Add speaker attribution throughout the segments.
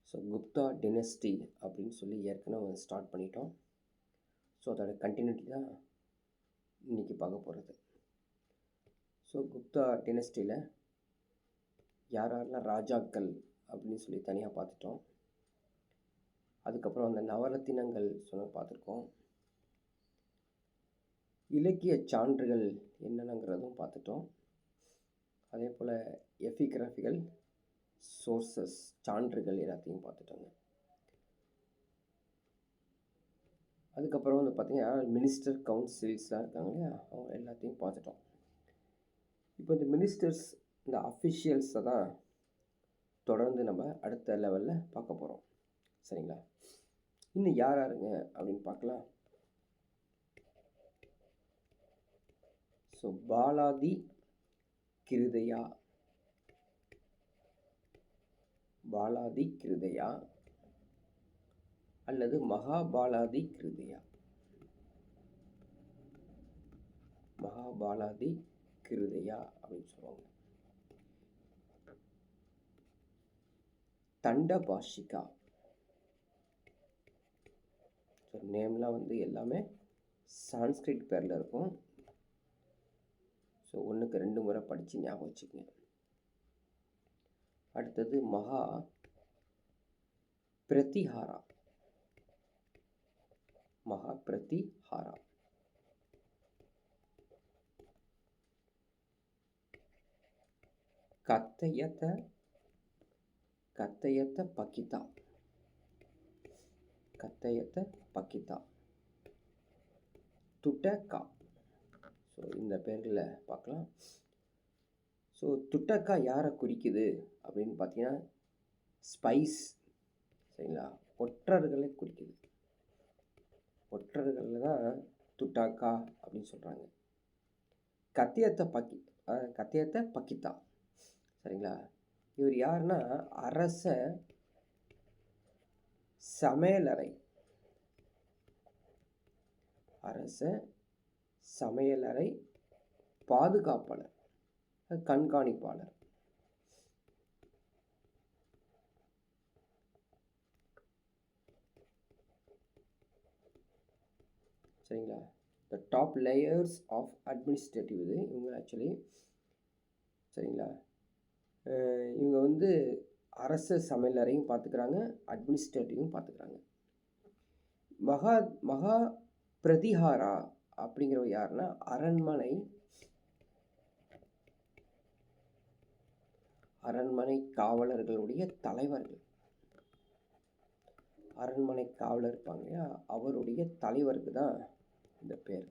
Speaker 1: So Gupta டினஸ்டி அப்படின்னு சொல்லி ஏற்கனவே ஸ்டார்ட் பண்ணிட்டோம். ஸோ அதோட கண்டினியூட்டி தான் இன்றைக்கி பார்க்க போகிறது. ஸோ குப்தா டினஸ்டியில் யாரெல்லாம் ராஜாக்கள் அப்படின்னு சொல்லி தனியாக பார்த்துட்டோம். அதுக்கப்புறம் அந்த நவரத்தினங்கள் பார்த்துருக்கோம். இலக்கிய சான்றுகள் என்னென்னங்கிறதும் பார்த்துட்டோம். அதே போல் எபிகிராஃபிக்கல் சோர்சஸ் சான்றுகள் எல்லாத்தையும் பார்த்துட்டோங்க. அதுக்கப்புறம் பார்த்திங்கன்னா மினிஸ்டர் கவுன்சில்ஸ்லாம் இருக்காங்க இல்லையா, அவங்க எல்லாத்தையும் பார்த்துட்டோம். இப்போ இந்த மினிஸ்டர்ஸ், இந்த அஃபிஷியல்ஸை தான் தொடர்ந்து நம்ம அடுத்த லெவலில் பார்க்க போகிறோம். சரிங்களா? இன்னும் யார் யாருங்க அப்படின்னு பார்க்கலாம். ஸோ பாலாதி கிருதயா, பாலாதி கிருதயா அல்லது மகாபாலாதி கிருதயா, மகாபாலாதி கிருதயா அப்படின்னு சொல்லுவாங்க. தண்டபாஷிகா, ஸோ நேம்லாம் எல்லாமே சான்ஸ்கிரிட் பேரில் இருக்கும். ஸோ 1க்கு 2 முறை படித்து ஞாபகம் வச்சுக்கோங்க. அடுத்தது மகா பிரதிஹாரா, மகா பிரதிஹாரா. கத்தயத்த, கத்தயத்த பக்கிதா, கத்தயத்த பக்கிதா. துட்டக்கா, ஸோ இந்த பேர்களை பார்க்கலாம். ஸோ துட்டக்கா யாரை குறிக்குது அப்படின்னு பார்த்தீங்கன்னா ஸ்பைஸ், சரிங்களா, ஒற்றர்களை குறிக்குது. ஒற்றர்களில் தான் துட்டாக்கா அப்படின்னு சொல்கிறாங்க. கத்தியத்த பக்கிதா, சரிங்களா, இவர் யாருன்னா அரச சமையலறை, அரச சமையலறை பாதுகாப்பாளர், கண்காணிப்பாளர். சரிங்களா, the top layers of administrative இது இவங்க ஆக்சுவலி. சரிங்களா, இவங்க அரச சமையலறையும் பார்த்துக்கிறாங்க, அட்மினிஸ்ட்ரேட்டிவும் பார்த்துக்கிறாங்க. மகா பிரதிஹாரா அப்படிங்கிறவங்க யாருன்னா அரண்மனை காவலர்களுடைய தலைவர்கள். அரண்மனை காவலர் இருப்பாங்க இல்லையா, அவருடைய தலைவருக்கு தான் இந்த பேர்.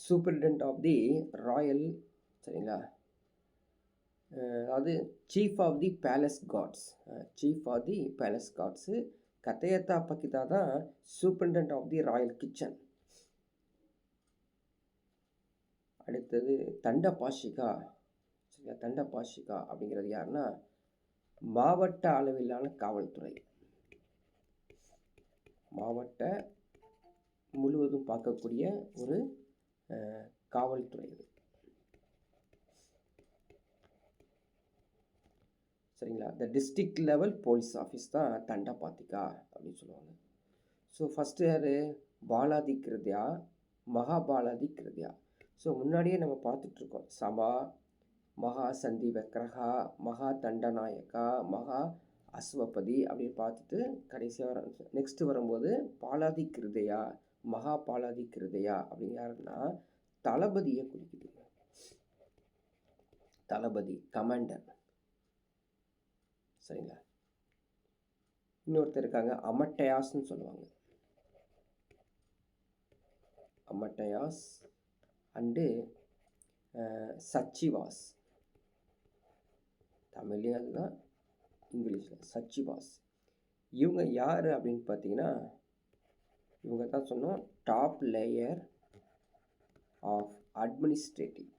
Speaker 1: சூப்பரிண்டென்ட் ஆஃப் தி ராயல், சரிங்களா, அதாவது chief of the palace guards, chief of the palace guards. கத்தையத்தா பக்கிதா தான் superintendent of the royal kitchen. அடுத்தது தண்டபாஷிகா, சரிங்களா, தண்டபாஷிகா அப்படிங்கிறது யாருன்னா மாவட்ட அளவிலான காவல்துறை, மாவட்ட முழுவதும் பார்க்கக்கூடிய ஒரு காவல்துறை இது. சரிங்களா, த டிஸ்ட்ரிக்ட் லெவல் போலீஸ் ஆஃபீஸ் தான் தண்டபாத்திகா அப்படின்னு சொல்லுவாங்க. ஸோ ஃபஸ்ட்டு யார்? பாலாதி கிருதயா, மகாபாலாதி கிருதயா. ஸோ முன்னாடியே நம்ம பார்த்துட்ருக்கோம். சபா, மகா சந்தி வக்ரஹா, மகா தண்டநாயக்கா, மகா அஸ்வபதி அப்படின்னு பார்த்துட்டு கடைசியாக நெக்ஸ்ட்டு வரும்போது பாலாதி கிருதயா, மகா பாலாதி கிருதயா அப்படின்னு யாருன்னா தளபதியை குறிக்குது. தளபதி, கமாண்டர். சரிங்களா, இன்னொருத்தர் இருக்காங்க அமட்டயாஸ்ன்னு சொல்லுவாங்க. அமட்டயாஸ் அண்டு சச்சிவாஸ், தமிழ்லேயும் அதுதான், இங்கிலீஷில் சச்சிவாஸ். இவங்க யார் அப்படின்னு பார்த்தீங்கன்னா இவங்க தான் சொன்னோம் டாப் லேயர் ஆஃப் அட்மினிஸ்ட்ரேட்டிவ்.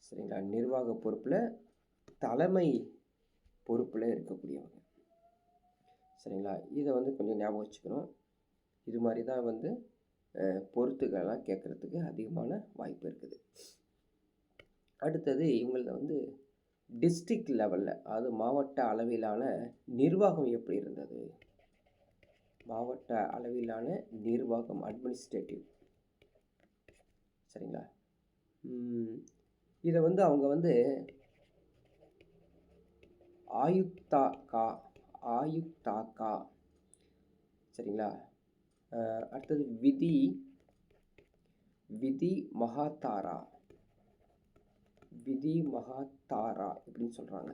Speaker 1: சரிங்களா, நிர்வாக பொறுப்பில் தலைமை பொறுப்பில் இருக்கக்கூடியவங்க. சரிங்களா, இதை கொஞ்சம் ஞாபகம் வச்சுக்கணும். இது மாதிரி தான் பொறுத்துக்கெல்லாம் கேட்குறதுக்கு அதிகமான வாய்ப்பு இருக்குது. அடுத்தது இவங்கள டிஸ்ட்ரிக்ட் லெவலில், அது மாவட்ட அளவிலான நிர்வாகம் எப்படி இருந்தது? மாவட்ட அளவிலான நிர்வாகம், அட்மினிஸ்ட்ரேட்டிவ். சரிங்களா? இதை வந்து அவங்க வந்து ஆயுக்தாக்கா. சரிங்களா? அடுத்தது விதி மகாத்தாரா. விதி மகாத்தாரா எப்படின்னு சொல்கிறாங்க.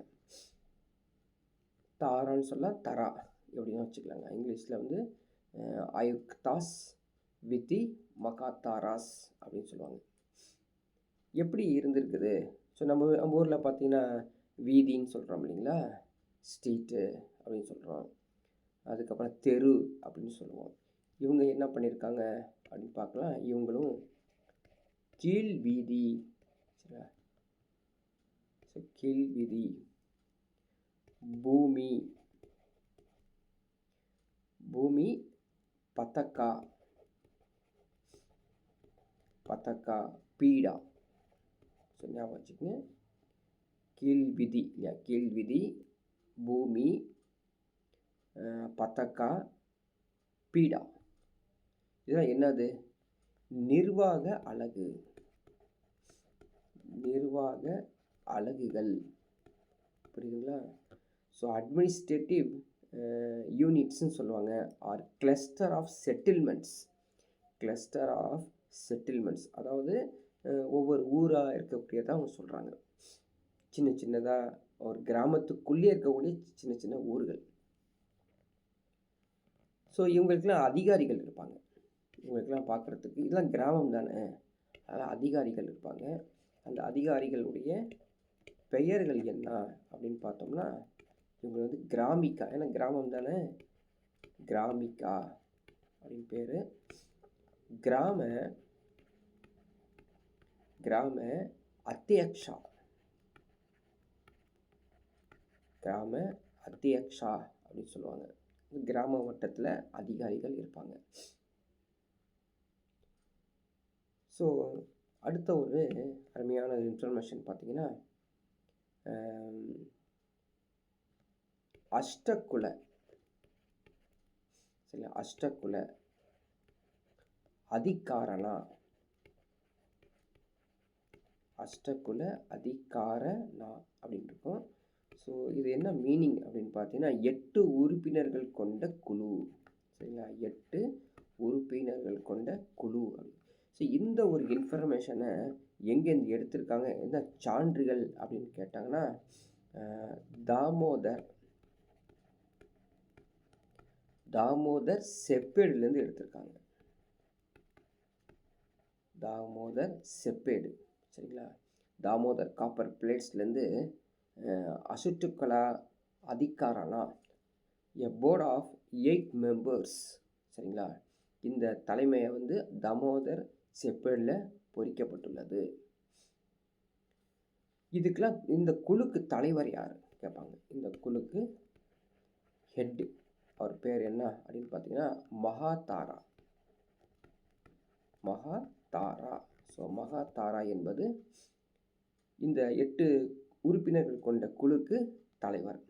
Speaker 1: தாரான்னு சொல்ல தரா எப்படின்னு வச்சுக்கலாங்க. இங்கிலீஷில் வந்து ஆயுக்தாஸ், விதி மகாத்தாராஸ் அப்படின்னு சொல்லுவாங்க. எப்படி இருந்திருக்குது? ஸோ நம்ம ஊரில் பார்த்தீங்கன்னா வீதின்னு சொல்கிறோம் இல்லைங்களா, ஸ்ட்ரீட்டு அப்படின்னு சொல்கிறோம். அதுக்கப்புறம் தெரு அப்படின்னு சொல்லுவோம். இவங்க என்ன பண்ணியிருக்காங்க அப்படின்னு பார்க்கலாம். இவங்களும் கீழ் வீதி, சரிங்களா? ஸோ கீழ் வீதி, பூமி பதக்கா, பீடா. ஸோ ஞாபகம் வச்சுக்கோங்க. கீழ்விதி இல்லையா, கீழ்விதி, பூமி, பதக்கா, பீடா. இதெல்லாம் என்னது? நிர்வாக அலகு, நிர்வாக அலகுகள். புரியுதுங்களா? ஸோ அட்மினிஸ்ட்ரேட்டிவ் யூனிட்ஸ்ன்னு சொல்லுவாங்க. Or cluster of settlements. Cluster of settlements, அதாவது ஒவ்வொரு ஊராக இருக்கக்கூடியதான் அவங்க சொல்கிறாங்க. சின்ன சின்னதாக ஒரு கிராமத்துக்குள்ளே இருக்கக்கூடிய சின்ன சின்ன ஊர்கள். ஸோ இவங்களுக்கெல்லாம் அதிகாரிகள் இருப்பாங்க. இவங்களுக்கெல்லாம் பார்க்குறதுக்கு இதெல்லாம் கிராமம் தானே, அதெல்லாம் அதிகாரிகள் இருப்பாங்க. அந்த அதிகாரிகளுடைய பெயர்கள் என்ன அப்படின்னு பார்த்தோம்னா, இவங்க வந்து கிராமிகா, ஏன்னா கிராமம் தானே, கிராமிகா அப்படின்னு பேர். கிராம அத்தியக்ஷா, கிராம அத்தியக்ஷா அப்படின்னு சொல்லுவாங்க. கிராம வட்டத்தில் அதிகாரிகள் இருப்பாங்க. ஸோ அடுத்த ஒரு அருமையான இன்ஃபர்மேஷன் பார்த்தீங்கன்னா, அஷ்டகுல, சரி, அஷ்டகுல அதிகாரணா, அஷ்டகுல அதிகாரணா அப்படின்னு இருக்கும். ஸோ இது என்ன மீனிங் அப்படின்னு பார்த்தீங்கன்னா, 8 உறுப்பினர்கள் கொண்ட குழு. சரிங்களா? 8 உறுப்பினர்கள் கொண்ட குழு. ஸோ இந்த ஒரு இன்ஃபர்மேஷனை எங்கேருந்து எடுத்திருக்காங்க, என்ன சான்றுகள் அப்படின்னு கேட்டாங்கன்னா, தாமோதர் செப்பேடுலேருந்து எடுத்திருக்காங்க. தாமோதர் செப்பேடு. சரிங்களா? தாமோதர் காப்பர் பிளேட்ஸ்லேருந்து அசுட்டுக்கலா அதிகாரணா, எ போர்ட் ஆஃப் 8 மெம்பர்ஸ். சரிங்களா? இந்த தலைமையை வந்து தாமோதர் செப்பேடில் பொறிக்கப்பட்டுள்ளது. இதுக்கெல்லாம் இந்த குழுக்கு தலைவர் யார் கேட்பாங்க. இந்த குழுக்கு ஹெட், அவர் பேர் என்ன அப்படின்னு பார்த்தீங்கன்னா மகாதாரா. மகாதாரா. ஸோ மகாதாரா என்பது இந்த 8 உறுப்பினர்கள் கொண்ட குழுக்கு தலைவர்.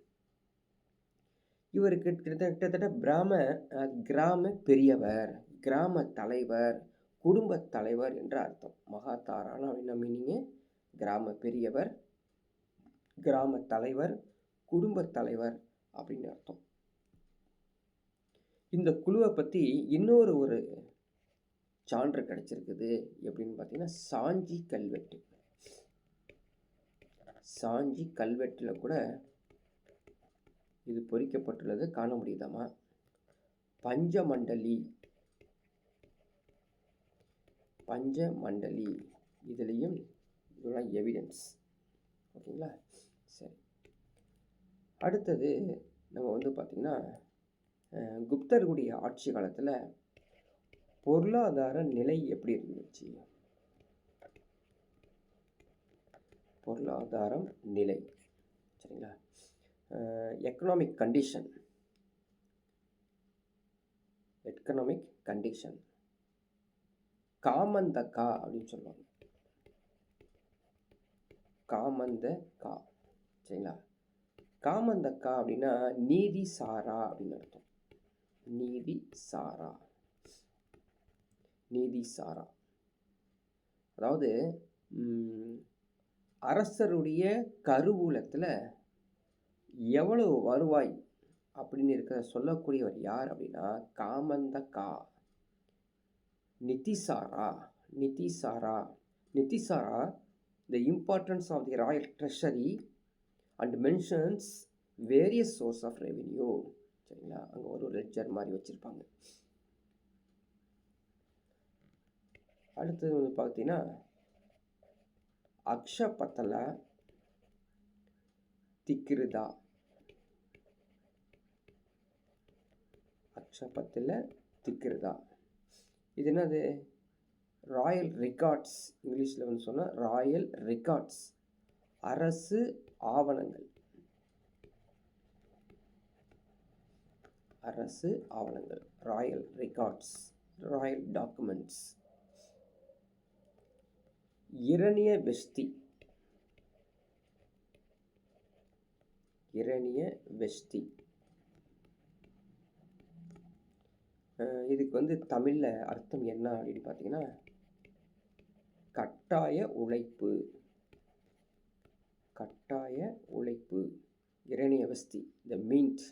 Speaker 1: இவருக்கு கிட்டத்தட்ட கிராம பெரியவர், கிராம தலைவர், குடும்ப தலைவர் என்ற அர்த்தம். மகாதாரானா என்ன மீனிங்கு? கிராம பெரியவர், கிராம தலைவர், குடும்ப தலைவர் அப்படின்னு அர்த்தம். இந்த குழுவை பற்றி இன்னொரு ஒரு சான்று கிடைச்சிருக்குது. எப்படின்னு பார்த்தீங்கன்னா, சாஞ்சி கல்வெட்டு. சாஞ்சி கல்வெட்டில் கூட இது பொறிக்கப்பட்டுள்ளது காண முடியுதாமா. பஞ்சமண்டலி இதுலேயும் இதெல்லாம் எவிடன்ஸ். ஓகேங்களா? சரி, அடுத்தது நம்ம வந்து பார்த்திங்கன்னா, குப்தர்களுடைய ஆட்சி காலத்தில் பொருளாதார நிலை எப்படி இருந்துச்சு? பொருளாதாரம் நிலை. சரிங்களா? Economic condition. காமந்தகா அப்படின்னு சொல்லுவாங்க. காமந்தகா. சரிங்களா. காமந்தக்கா அப்படின்னா நீதி சாரா அப்படின்னு அர்த்தம். நீதி சாரா, நீதி சாரா. அதாவது அரசருடைய கருவூலத்தில் எவ்வளவு வருவாய் அப்படின்னு இருக்கிறத சொல்லக்கூடியவர் யார் அப்படின்னா காமந்தக்கா. நிதிசாரா, நிதிசாரா, நிதிசாரா the importance of the royal treasury and mentions various source of revenue. சரிங்களா, அங்கே ஒரு லெட்ஜர் மாதிரி வச்சுருப்பாங்க. அடுத்தது வந்து பார்த்தீங்கன்னா அக்ஷபத்தல திக்ருதா. அக்ஷபத்தில் திக்ருதா இது என்னது? Royal records. இங்கிலீஷில் வந்து சொன்னால் ராயல் ரெக்கார்ட்ஸ், அரசு ஆவணங்கள். அரசு ஆவணங்கள், ராயல் ரெக்கார்ட்ஸ், ராயல் டாக்குமெண்ட்ஸ். இரணிய வெஸ்தி, இரணிய வெஸ்தி. இதுக்கு வந்து தமிழில் அர்த்தம் என்ன அப்படின்னு பார்த்தீங்கன்னா கட்டாய உழைப்பு, கட்டாய உழைப்பு. இரணிய வெஸ்தி, the means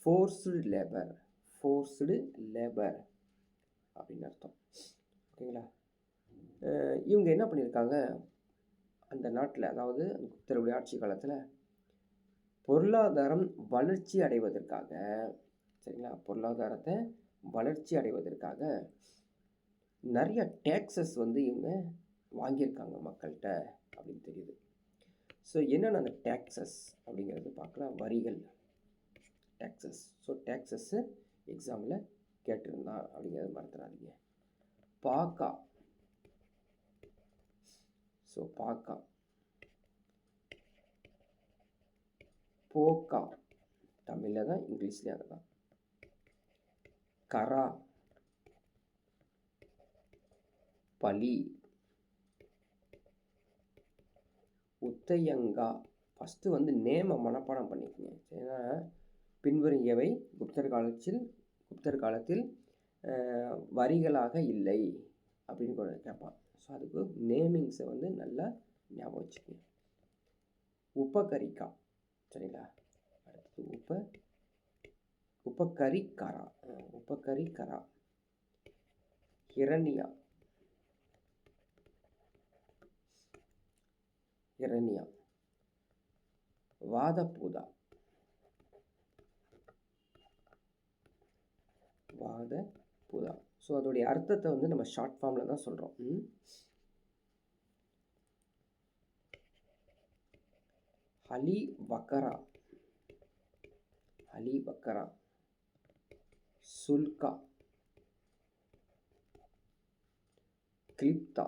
Speaker 1: forced labour, forced labour அப்படின்னு அர்த்தம். ஓகேங்களா. இவங்க என்ன பண்ணியிருக்காங்க அந்த நாட்டில், அதாவது குப்தருடைய ஆட்சி காலத்தில் பொருளாதாரம் வளர்ச்சி அடைவதற்காக, சரிங்களா, பொருளாதாரத்தை வளர்ச்சி அடைவதற்காக நிறைய டேக்ஸஸ் வந்து இவங்க வாங்கியிருக்காங்க மக்கள்கிட்ட அப்படின்னு தெரியுது. ஸோ என்னென்ன அந்த டேக்ஸஸ் அப்படிங்கிறது பார்க்கலாம். வரிகள், டேக்ஸஸ். ஸோ டேக்ஸஸ்ஸு எக்ஸாமில் கேட்டிருந்தான் அப்படிங்கிறத மறந்துடாதீங்க. பாக்கா, ஸோ பாக்கா. போக்கா தமிழில் தான், இங்கிலீஷ்லேயும் அதை தான். கரா, பலி. உத்தையங்கா. ஃபஸ்ட்டு வந்து நேமை மனப்பாடம் பண்ணிக்கோங்க. ஏன்னா பின்வரும் எவை குப்தர் காலத்தில் வரிகளாக இல்லை அப்படின்னு கூட கேட்பான். ஸோ அதுக்கு நேமிங்ஸை வந்து நல்லா ஞாபகம் வச்சுக்கோங்க. உபகரிக்கா, சரிங்களா. அடுத்தது உபகரிக்கரா, உபகரிக்கரா. இரணியா, இரணியா. வாதபூதா, வாதபூதா. ஸோ அதோடைய அர்த்தத்தை வந்து நம்ம ஷார்ட் ஃபார்மில் தான் சொல்கிறோம். ஹலி வக்கரா, ஹலி வக்கரா. சுல்கா, கிளிப்தா.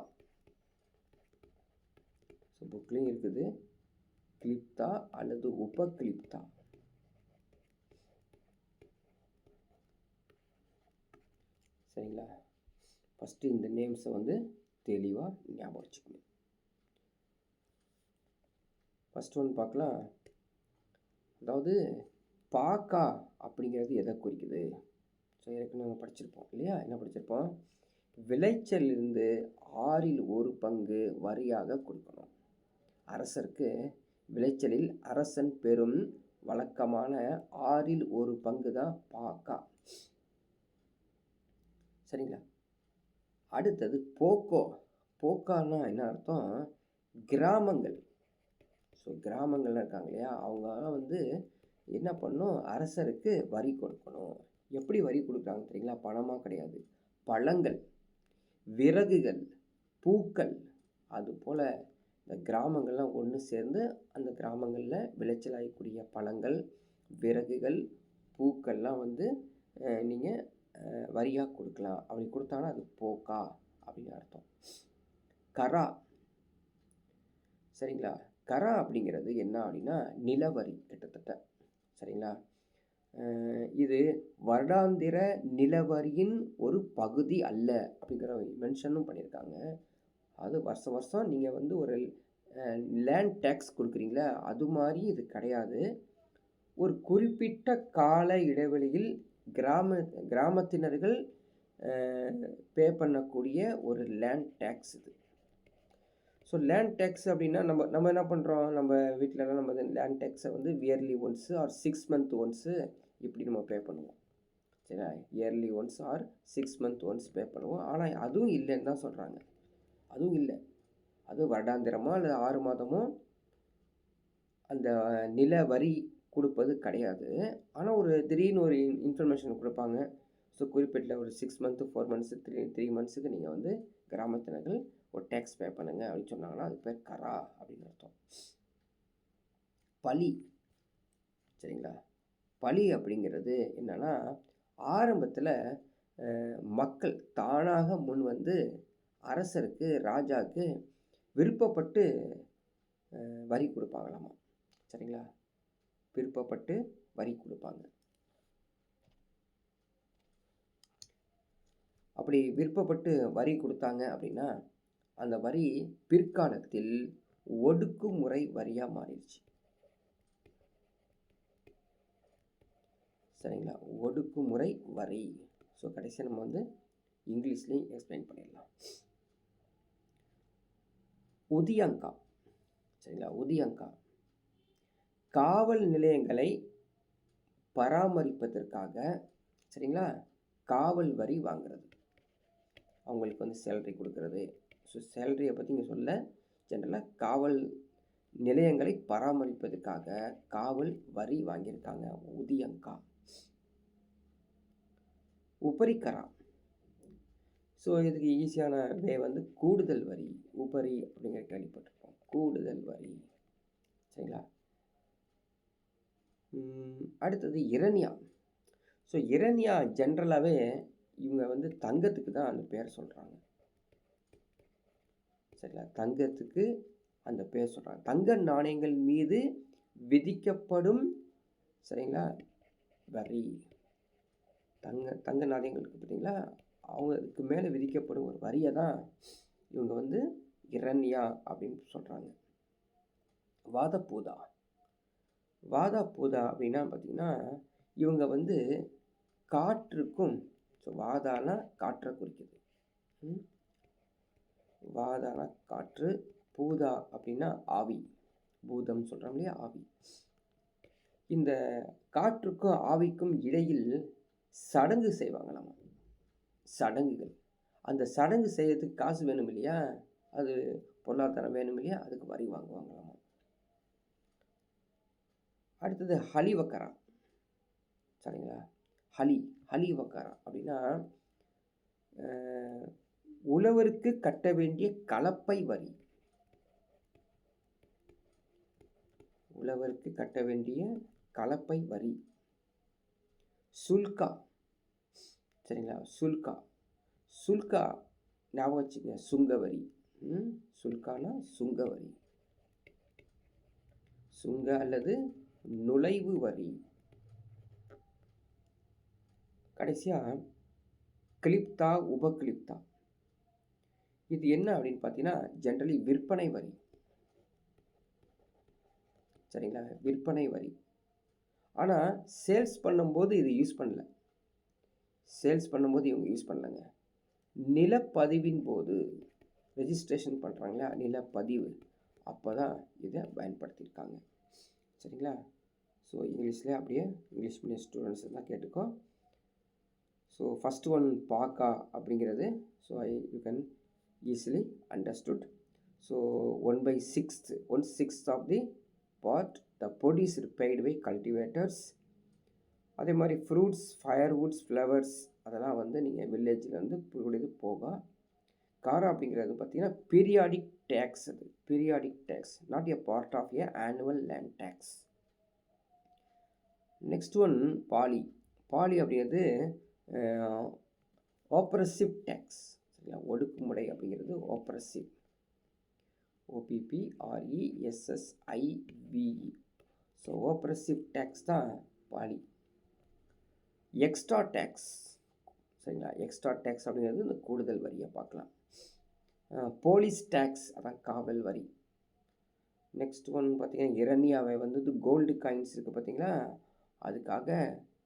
Speaker 1: ஸோ புக்லேயும் இருக்குது, கிளிப்தா அல்லது உபகிளிப்தா. சரிங்களா. ஃபஸ்ட்டு இந்த நேம்ஸை வந்து தெளிவாக ஞாபகம் வச்சுக்கணும். ஃபஸ்ட் ஒன் பார்க்கலாம். அதாவது பாக்கா அப்படிங்கிறது எதை குறிக்குது? ஸோ ஏற்கனவே நம்ம படிச்சிருப்போம் இல்லையா? என்ன படிச்சிருப்போம்? விளைச்சலிருந்து 1/6 வரியாக கொடுக்கணும். அரசருக்கு விளைச்சலில் அரசன் பெறும் வழக்கமான 1/6 தான் பாக்கா. சரிங்களா. அடுத்தது போக்கோ. போக்கான்னா என்ன அர்த்தம்? கிராமங்கள். ஸோ கிராமங்கள்லாம் இருக்காங்க இல்லையா, அவங்க வந்து என்ன பண்ணணும்? அரசருக்கு வரி கொடுக்கணும். எப்படி வரி கொடுக்குறாங்க தெரியுங்களா? பணமாக கிடையாது, பழங்கள், விறகுகள், பூக்கள். அதுபோல் இந்த கிராமங்கள்லாம் ஒன்று சேர்ந்து அந்த கிராமங்களில் விளைச்சலாகக்கூடிய பழங்கள், விறகுகள், பூக்கள்லாம் வந்து நீங்கள் வரியாக கொடுக்கலாம். அப்படி கொடுத்தாங்கன்னா அது போக்கா அப்படின்னு அர்த்தம். கரா, சரிங்களா. கரா அப்படிங்கிறது என்ன அப்படின்னா நிலவரி கிட்டத்தட்ட. சரிங்களா. இது வருடாந்திர நிலவரியின் ஒரு பகுதி அல்ல அப்படிங்கிற மென்ஷனும் பண்ணியிருக்காங்க. அது வருஷம் வருஷம் நீங்கள் வந்து ஒரு லேண்ட் டேக்ஸ் கொடுக்குறீங்களா, அது மாதிரி இது கிடையாது. ஒரு குறிப்பிட்ட கால இடைவெளியில் கிராமத்தினர்கள் பே பண்ணக்கூடிய ஒரு லேண்ட் டேக்ஸ் இது. ஸோ லேண்ட் டேக்ஸ் அப்படின்னா நம்ம என்ன பண்ணுறோம், நம்ம வீட்டிலலாம் நம்ம லேண்ட் டேக்ஸை வந்து yearly once or 6 month once இப்படி நம்ம பே பண்ணுவோம். சரிங்களா, yearly once or 6 month once pay பண்ணுவோம். ஆனால் அதுவும் இல்லைன்னு தான் சொல்கிறாங்க. அதுவும் இல்லை, அதுவும் வருடாந்திரமோ அல்லது 6 மாதமோ அந்த நில வரி கொடுப்பது கிடையாது. ஆனால் ஒரு திடீர்னு ஒரு இன்ஃபர்மேஷன் கொடுப்பாங்க. ஸோ குறிப்பிட்ட ஒரு 6 மந்த்து 4 மந்த்ஸு 3 மந்த்ஸுக்கு நீங்கள் வந்து கிராமத்தினர்கள் ஒரு டேக்ஸ் பே பண்ணுங்க அப்படின்னு சொன்னாங்கன்னா அது பேர் கரா அப்படின்னு அர்த்தம். பலி, சரிங்களா, பலி அப்படிங்கிறது என்னன்னா, ஆரம்பத்தில் மக்கள் தானாக முன் வந்து அரசருக்கு ராஜாவுக்கு விருப்பப்பட்டு வரி கொடுப்பாங்களாமா. சரிங்களா, விருப்பப்பட்டு வரி கொடுப்பாங்க. அப்படி விருப்பப்பட்டு வரி கொடுத்தாங்க அப்படின்னா அந்த வரி பிற்காலத்தில் ஒடுக்குமுறை வரியாக மாறிடுச்சு. சரிங்களா, ஒடுக்குமுறை வரி. ஸோ கடைசியாக நம்ம வந்து இங்கிலீஷ்லேயும் எக்ஸ்பிளைன் பண்ணிடலாம். உதியங்கா, சரிங்களா, உதியங்கா காவல் நிலையங்களை பராமரிப்பதற்காக, சரிங்களா, காவல் வரி வாங்குறது, அவங்களுக்கு வந்து சேலரி கொடுக்கறது. ஸோ சேலரியை பற்றி இங்கே சொல்ல, ஜென்ரலாக காவல் நிலையங்களை பராமரிப்பதற்காக காவல் வரி வாங்கியிருக்காங்க உதியங்கா. உபரிக்கரா, ஸோ இதுக்கு ஈஸியான வே வந்து கூடுதல் வரி. உபரி அப்படிங்கிற கேள்விப்பட்டிருக்கோம், கூடுதல் வரி. சரிங்களா, அடுத்தது இரணியா. ஸோ இரணியா ஜென்ரலாகவே இவங்க வந்து தங்கத்துக்கு தான் அந்த பேர் சொல்கிறாங்க. சரிங்களா, தங்கத்துக்கு அந்த பேர் சொல்கிறாங்க. தங்க நாணயங்கள் மீது விதிக்கப்படும், சரிங்களா, வரி. தங்க நாணயங்களுக்கு பார்த்தீங்களா, அவங்களுக்கு மேலே விதிக்கப்படும் ஒரு வரியை தான் இவங்க வந்து இரண்யா அப்படின்னு சொல்கிறாங்க. வாதப்பூதா, வாதாப்பூதா அப்படின்னா பார்த்தீங்கன்னா இவங்க வந்து காற்றுக்கும், ஸோ வாதானா காற்றை குறிக்குது, வாதானா காற்று, பூதா அப்படின்னா ஆவி, பூதம் சொல்கிறோம் இல்லையா, ஆவி. இந்த காற்றுக்கும் ஆவிக்கும் இடையில் சடங்கு செய்வாங்களாம், சடங்குகள். அந்த சடங்கு செய்யறதுக்கு காசு வேணும் இல்லையா, அது பொருளாதாரம் வேணும் இல்லையா, அதுக்கு வரி வாங்குவாங்களாம். அடுத்தது ஹலிவக்கரா, சரிங்களா, ஹலிவக்கரா அப்படின்னா உழவருக்கு கட்ட வேண்டிய கலப்பை வரி, உழவருக்கு கட்ட வேண்டிய கலப்பை வரி. சுல்கா, சரிங்களா, சுல்கா ஞாபகம் வச்சுக்கங்க, சுங்கவரி. சுல்கானா சுங்கவரி, சுங்க அல்லது நுழைவு வரி. கடைசியா கிளிப்தா, உபகிளிப்தா. இது என்ன அப்படின்னு பார்த்தீங்கன்னா ஜென்ரலி விற்பனை வரி. சரிங்களா, விற்பனை வரி. ஆனால் சேல்ஸ் பண்ணும்போது இது யூஸ் பண்ணல, சேல்ஸ் பண்ணும்போது இவங்க யூஸ் பண்ணலங்க. நிலப்பதிவின் போது ரெஜிஸ்ட்ரேஷன் பண்ணுறாங்களா, நிலப்பதிவு, அப்போ தான் இதை பயன்படுத்தியிருக்காங்க. சரிங்களா, ஸோ இங்கிலீஷில் அப்படியே இங்கிலீஷ் மீடியம் ஸ்டூடெண்ட்ஸ் தான் கேட்டுக்கோ. ஸோ ஃபஸ்ட் ஒன் பாக்கா அப்படிங்கிறது, so you can easily understood. So 1/6 of the part the produce paid by cultivators. அதே மாதிரி ஃப்ரூட்ஸ், ஃபயர்வுட்ஸ், ஃப்ளவர்ஸ் அதெல்லாம் வந்து நீங்கள் வில்லேஜில் வந்து புரியுது போக. காரா அப்படிங்கிறது பார்த்தீங்கன்னா பீரியாடிக் டேக்ஸ், அது periodic tax, not a part of a annual land tax. Next one பாலி. பாலி அப்படிங்கிறது ஆப்ரஸிவ் டேக்ஸ், சரிங்களா, ஒடுக்குமுறை அப்படிங்கிறது oppressive, OPPRESSIVE. So oppressive tax தான் பாலி. எக்ஸ்ட்ரா டேக்ஸ், சரிங்களா, எக்ஸ்ட்ரா டேக்ஸ் அப்படிங்கிறது இந்த கூடுதல் வரியை பார்க்கலாம். போலீஸ் டேக்ஸ், அதான் காவல் வரி. நெக்ஸ்ட் ஒன் பார்த்தீங்கன்னா இரண்யாவை வந்து கோல்டு காயின்ஸ் இருக்குது பார்த்தீங்களா, அதுக்காக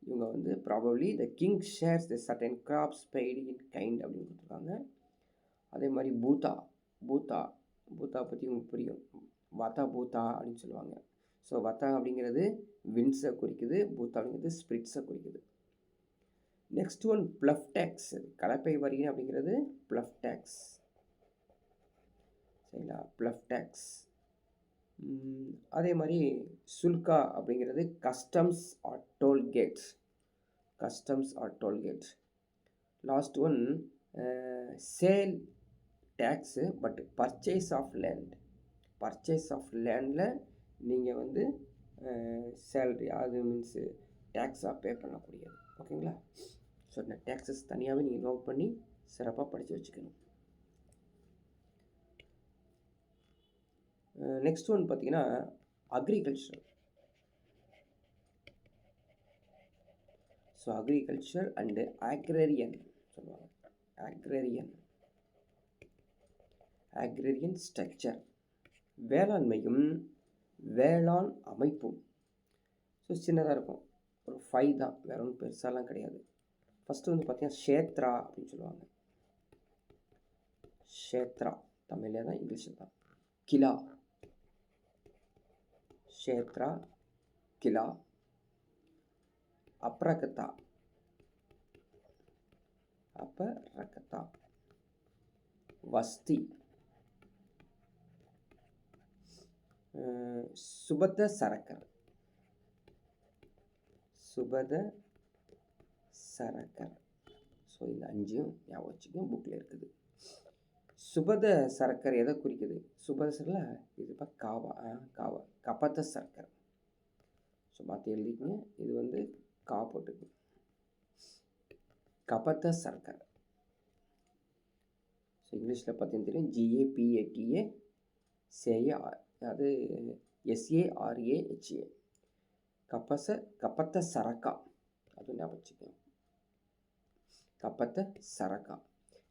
Speaker 1: இவங்க வந்து probably the king shares the certain crops paid in kind அப்படின்னு கொடுத்துருக்காங்க. அதே மாதிரி பூத்தா பூத்தா பூத்தா பற்றி உங்களுக்கு புரியும், வத்தா பூத்தா அப்படின்னு சொல்லுவாங்க. ஸோ வத்தா அப்படிங்கிறது வின்ஸை குறிக்குது, பூத்தா அப்படிங்கிறது ஸ்பிரிட்ஸை குறிக்குது. நெக்ஸ்ட் ஒன் ப்ளஃப் டேக்ஸ், கலப்பை வரி அப்படிங்கிறது ப்ளஃப் டேக்ஸ். சரிங்களா, ப்ளஃப் டேக்ஸ். அதே மாதிரி சுல்கா அப்படிங்கிறது customs or toll gate. Customs or toll gate. Last one sale tax but purchase of land. Purchase of லேண்டில் நீங்கள் வந்து சேல்ரி, அது மீன்ஸு டேக்ஸாக பே பண்ணக்கூடியது. ஓகேங்களா. ஸோ இந்த டேக்ஸஸ் தனியாகவே நீங்கள் நோட் பண்ணி சிறப்பாக படித்து வச்சுக்கணும். நெக்ஸ்ட் ஒன் பார்த்தீங்கன்னா agriculture. So agriculture and agrarian சொல்லுவாங்க. அக்ரேரியன் ஸ்ட்ரக்சர், வேளாண்மையும் வேளாண் அமைப்பும். ஸோ சின்னதாக இருக்கும், ஒரு 5 தான், வேற ஒன்றும் பெருசாலாம் கிடையாது. ஃபஸ்ட்டு வந்து பார்த்தீங்கன்னா க்ஷேத்ரா அப்படின்னு சொல்லுவாங்க. க்ஷேத்ரா தமிழ்ல தான், இங்கிலீஷில் தான். கிலா, க்ஷேத்ரா, கிலா. அப்ரகதா, வஸ்தி, சுபத சரக்கர். ஸோ இந்த 5ம் ஞாபகம் வச்சுக்கோங்க, புக்கில் இருக்குது. சுபத சரக்கர் எதை குறிக்குது? சுபத சரக்கில் இது காவா கபத்த சர்க்கர். ஸோ மாற்றி எழுதிக்கங்க, இது வந்து கா போட்டுக்கு கபத்த சர்க்கர். ஸோ இங்கிலீஷில் பார்த்தீங்கன்னா தெரியும், GAPATA சேஏ, அது SARAHA. கப்பத்த சரக்கா, அது ஞாபகம் வச்சுக்கோங்க, கப்பத்த சரக்கா.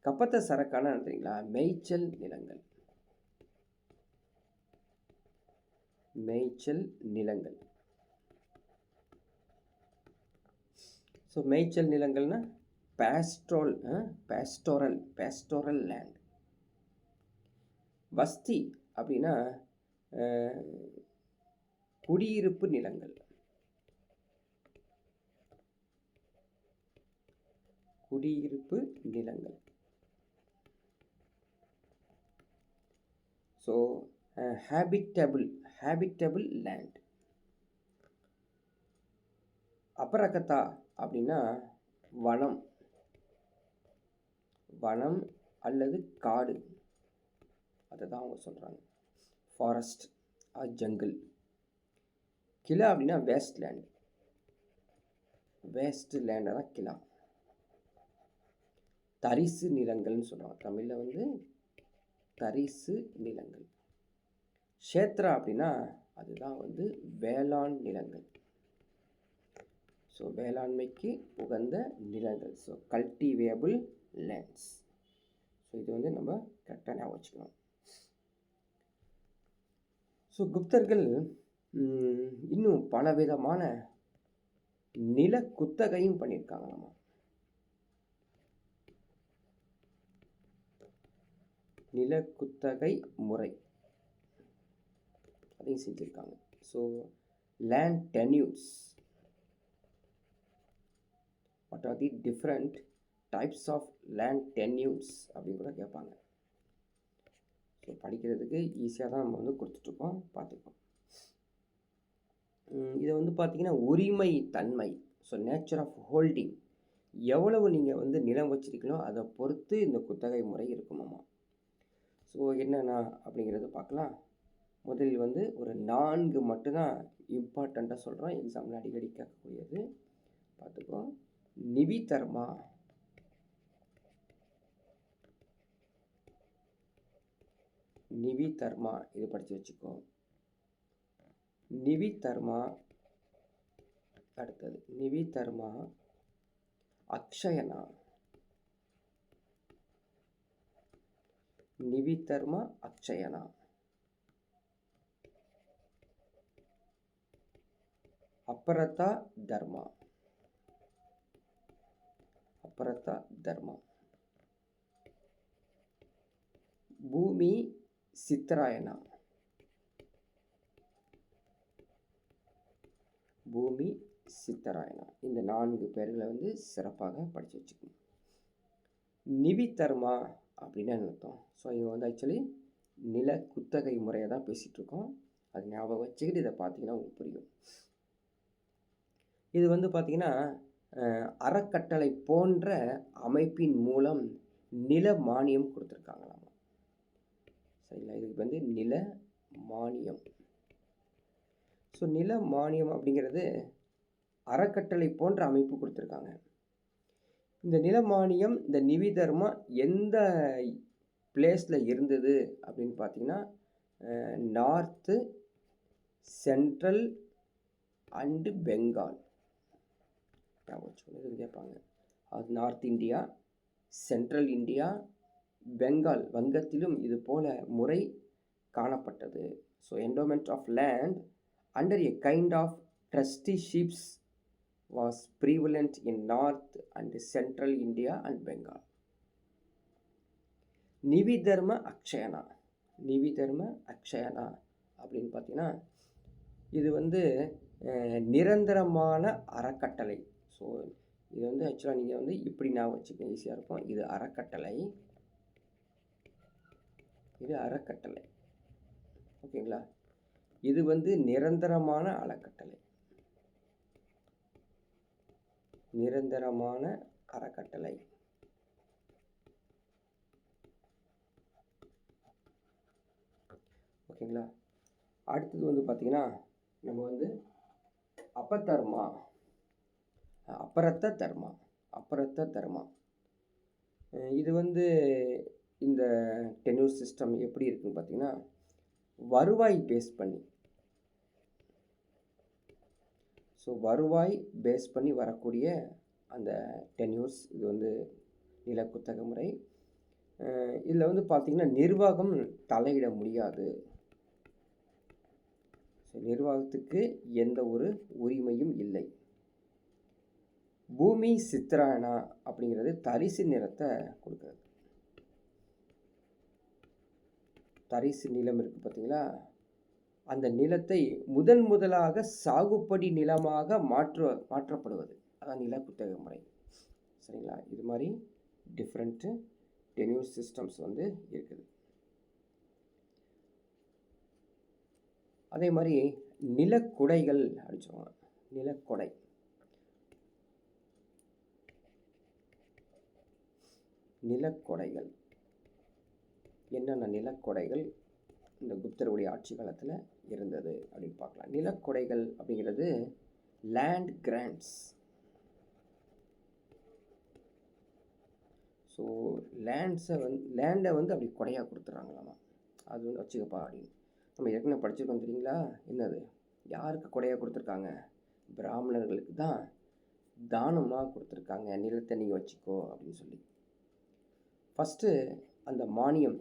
Speaker 1: கப்பத்த சரக்கான தெரியுங்களா, மேய்ச்சல் நிலங்கள். ஸோ மேய்ச்சல் நிலங்கள்னா பேஸ்டோரல் லேண்ட். வஸ்தி அப்படின்னா குடியிருப்பு நிலங்கள். So habitable land. அபரகதா அப்படின்னா வனம் அல்லது காடு, அதை தான் அவங்க சொல்கிறாங்க, ஃபாரஸ்ட் ஆர் ஜங்கிள். கிலா அப்படின்னா வேஸ்ட் லேண்டை தான் கிலா. தரிசு நிலங்கள்னு சொல்லுவாங்க, தமிழில் வந்து தரிசு நிலங்கள். க்ஷேத்ரா அப்படின்னா அதுதான் வந்து வேளாண் நிலங்கள். ஸோ வேளாண்மைக்கு உகந்த நிலங்கள். So cultivable lands. ஸோ இது வந்து நம்ம கரெக்டாக ஞாபகம் வச்சுக்கணும். ஸோ குப்தர்கள் இன்னும் பலவிதமான நில குத்தகையும் பண்ணியிருக்காங்க. நம்ம நில குத்தகை முறை அதையும் செஞ்சுருக்காங்க. So land tenures, what are the different types of land tenures அப்படின்னு கூட கேட்பாங்க. ஸோ படிக்கிறதுக்கு ஈஸியாக தான் நம்ம வந்து கொடுத்துட்ருக்கோம், பார்த்துக்கோம். இதை வந்து பார்த்திங்கன்னா உரிமை தன்மை, ஸோ நேச்சர் ஆஃப் ஹோல்டிங், எவ்வளவு நீங்கள் வந்து நிலம் வச்சுருக்கீங்களோ அதை பொறுத்து இந்த குத்தகை முறை இருக்குமாம்மா. ஸோ என்னென்னா அப்படிங்கிறத பார்க்கலாம். முதலில் வந்து ஒரு 4 மட்டும்தான் இம்பார்ட்டண்ட்டாக சொல்கிறோம், எக்ஸாம்பிள் அடிக்கடி கேட்கக்கூடியது, பார்த்துக்கோ. நிவிதர்மா, இது படித்து வச்சுக்கோ. நிவிதர்மா, அடுத்தது நிவிதர்மா, அக்ஷயனா, अपरता धर्मा, अपरता धर्मा. பூமி சித்தராயனா, பூமி சித்தராயனா. இந்த 4 பேர்களை வந்து சிறப்பாக படித்து வச்சுக்கணும். நிவிதர்மா அப்படின்னு அர்த்தம். ஸோ இவங்க வந்து ஆக்சுவலி நில குத்தகை முறையை தான் பேசிகிட்டு இருக்கோம். அது ஞாபகம் வச்சுக்கிட்டு இதை பார்த்தீங்கன்னா உங்களுக்கு புரியும். இது வந்து பார்த்திங்கன்னா அறக்கட்டளை போன்ற அமைப்பின் மூலம் நில மானியம் கொடுத்துருக்காங்களாம். சரிங்களா, இதுக்கு வந்து நில மானியம். ஸோ நில மானியம் அப்படிங்கிறது அறக்கட்டளை போன்ற அமைப்பு கொடுத்துருக்காங்க. இந்த நில மானியம் இந்த நிவிதர்மா எந்த பிளேஸில் இருந்தது அப்படின்னு பார்த்தீங்கன்னா நார்த்து, சென்ட்ரல் அண்டு பெங்கால். இது கேட்பாங்க. அது north India, central India, Bengal வங்கத்திலும் இது போல முறை காணப்பட்டது. So endowment of land under a kind of trusteeships was prevalent in north and central India and Bengal. நிவிதர்ம அக்ஷயனா, நிவிதர்ம அக்ஷயனா அப்படின்னு பார்த்தீங்கன்னா இது வந்து நிரந்தரமான அறக்கட்டளை. ஸோ இது வந்து ஆக்சுவலாக நீங்கள் வந்து இப்படி நான் வச்சுக்க ஈஸியாக இருக்கும். இது அறக்கட்டளை, இது அறக்கட்டளை. ஓகேங்களா, இது வந்து நிரந்தரமான அறக்கட்டளை, நிரந்தரமான அறக்கட்டளை. ஓகேங்களா, அடுத்தது வந்து பார்த்திங்கன்னா நம்ம வந்து அப்பதர்மா, அபரத்த தர்மா, அபரத்த தர்மா. இது வந்து இந்த டென்யூர் சிஸ்டம் எப்படி இருக்குன்னு பார்த்தீங்கன்னா வருவாய் பேஸ் பண்ணி, ஸோ வருவாய் பேஸ் பண்ணி வரக்கூடிய அந்த டென்யூர்ஸ். இது வந்து நில குத்தக முறை. இதில் வந்து பார்த்திங்கன்னா நிர்வாகம் தலையிட முடியாது. ஸோ நிர்வாகத்துக்கு எந்த ஒரு உரிமையும் இல்லை. பூமி சித்ராயனா அப்படிங்கிறது தரிசு நிலத்தை கொடுக்குறது. தரிசு நிலம் இருக்குது பார்த்தீங்களா, அந்த நிலத்தை முதலாக சாகுபடி நிலமாக மாற்றப்படுவது அதான் நில குத்தக முறை. சரிங்களா, இது மாதிரி டிஃப்ரெண்ட்டு டென்யூர் சிஸ்டம்ஸ் வந்து இருக்குது. அதே மாதிரி நிலக்குடைகள் அடிச்சுவாங்க. நிலக்கொடை, நிலக்கொடைகள் என்னென்ன நிலக்கொடைகள் இந்த குப்தருடைய ஆட்சி காலத்தில் இருந்தது அப்படின்னு பார்க்கலாம். நிலக்கொடைகள் அப்படிங்கிறது லேண்ட் கிராண்ட்ஸ். ஸோ லேண்டை வந்து அப்படி கொடையாக கொடுத்துட்றாங்களாமா. அது வந்து வச்சுக்கப்பா அப்படின்னு நம்ம ஏற்கனவே படிச்சிருக்கோம் தெரியுங்களா. என்னது, யாருக்கு கொடையாக கொடுத்துருக்காங்க? பிராமணர்களுக்கு தான் தானமாக கொடுத்துருக்காங்க. நிலத்தை நீங்கள் வச்சுக்கோ அப்படின்னு சொல்லி. ஃபஸ்ட்டு அந்த மானியம்,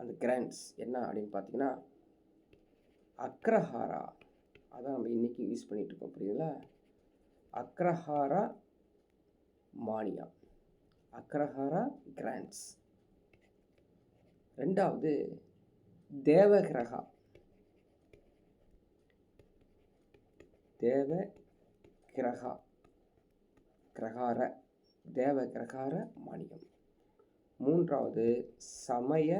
Speaker 1: அந்த கிராண்ட்ஸ் என்ன அப்படின்னு பார்த்தீங்கன்னா அக்ரஹாரா. அதான் நம்ம இன்றைக்கி யூஸ் பண்ணிகிட்ருக்கோம், புரியுதுங்களா? அக்ரஹாரா மானியம், அக்ரஹாரா கிராண்ட்ஸ். ரெண்டாவது தேவகிரகா, தேவகிரகா கிரகார, தேவகிரகார மானியம். மூன்றாவது சமய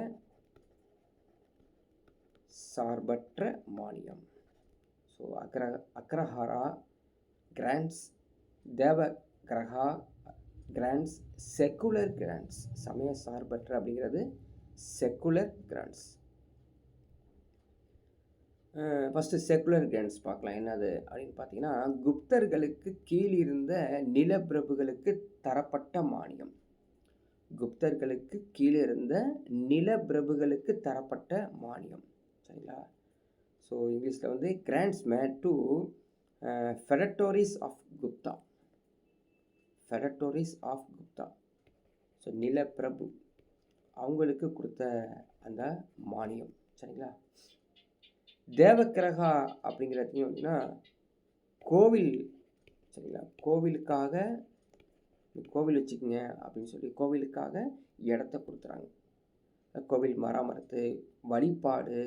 Speaker 1: சார்பற்ற மானியம். ஸோ அக்ரஹாரா கிராண்ட்ஸ், தேவகிரகா கிராண்ட்ஸ், செக்குலர் கிராண்ட்ஸ். சமய சார்பற்ற அப்படிங்கிறது secular grants. First secular grants பார்க்கலாம். என்னது அப்படின்னு பார்த்தீங்கன்னா குப்தர்களுக்கு கீழ் இருந்த நிலப்பிரபுகளுக்கு தரப்பட்ட மானியம். குப்தர்களுக்கு கீழே இருந்த நிலப்பிரபுகளுக்கு தரப்பட்ட மானியம். சரிங்களா, ஸோ இங்கிலீஷில் வந்து grants made to feudatories of Gupta, feudatories of Gupta. So நிலப்பிரபு அவங்களுக்கு கொடுத்த அந்த மானியம். சரிங்களா, தேவகிரகா அப்படிங்கிறதையும் அப்படின்னா கோவில், சரிங்களா, கோவிலுக்காக கோவில் வச்சுக்கோங்க அப்படின்னு சொல்லி கோவிலுக்காக இடத்த கொடுத்துறாங்க. கோவில் மராமத்து, வழிபாடு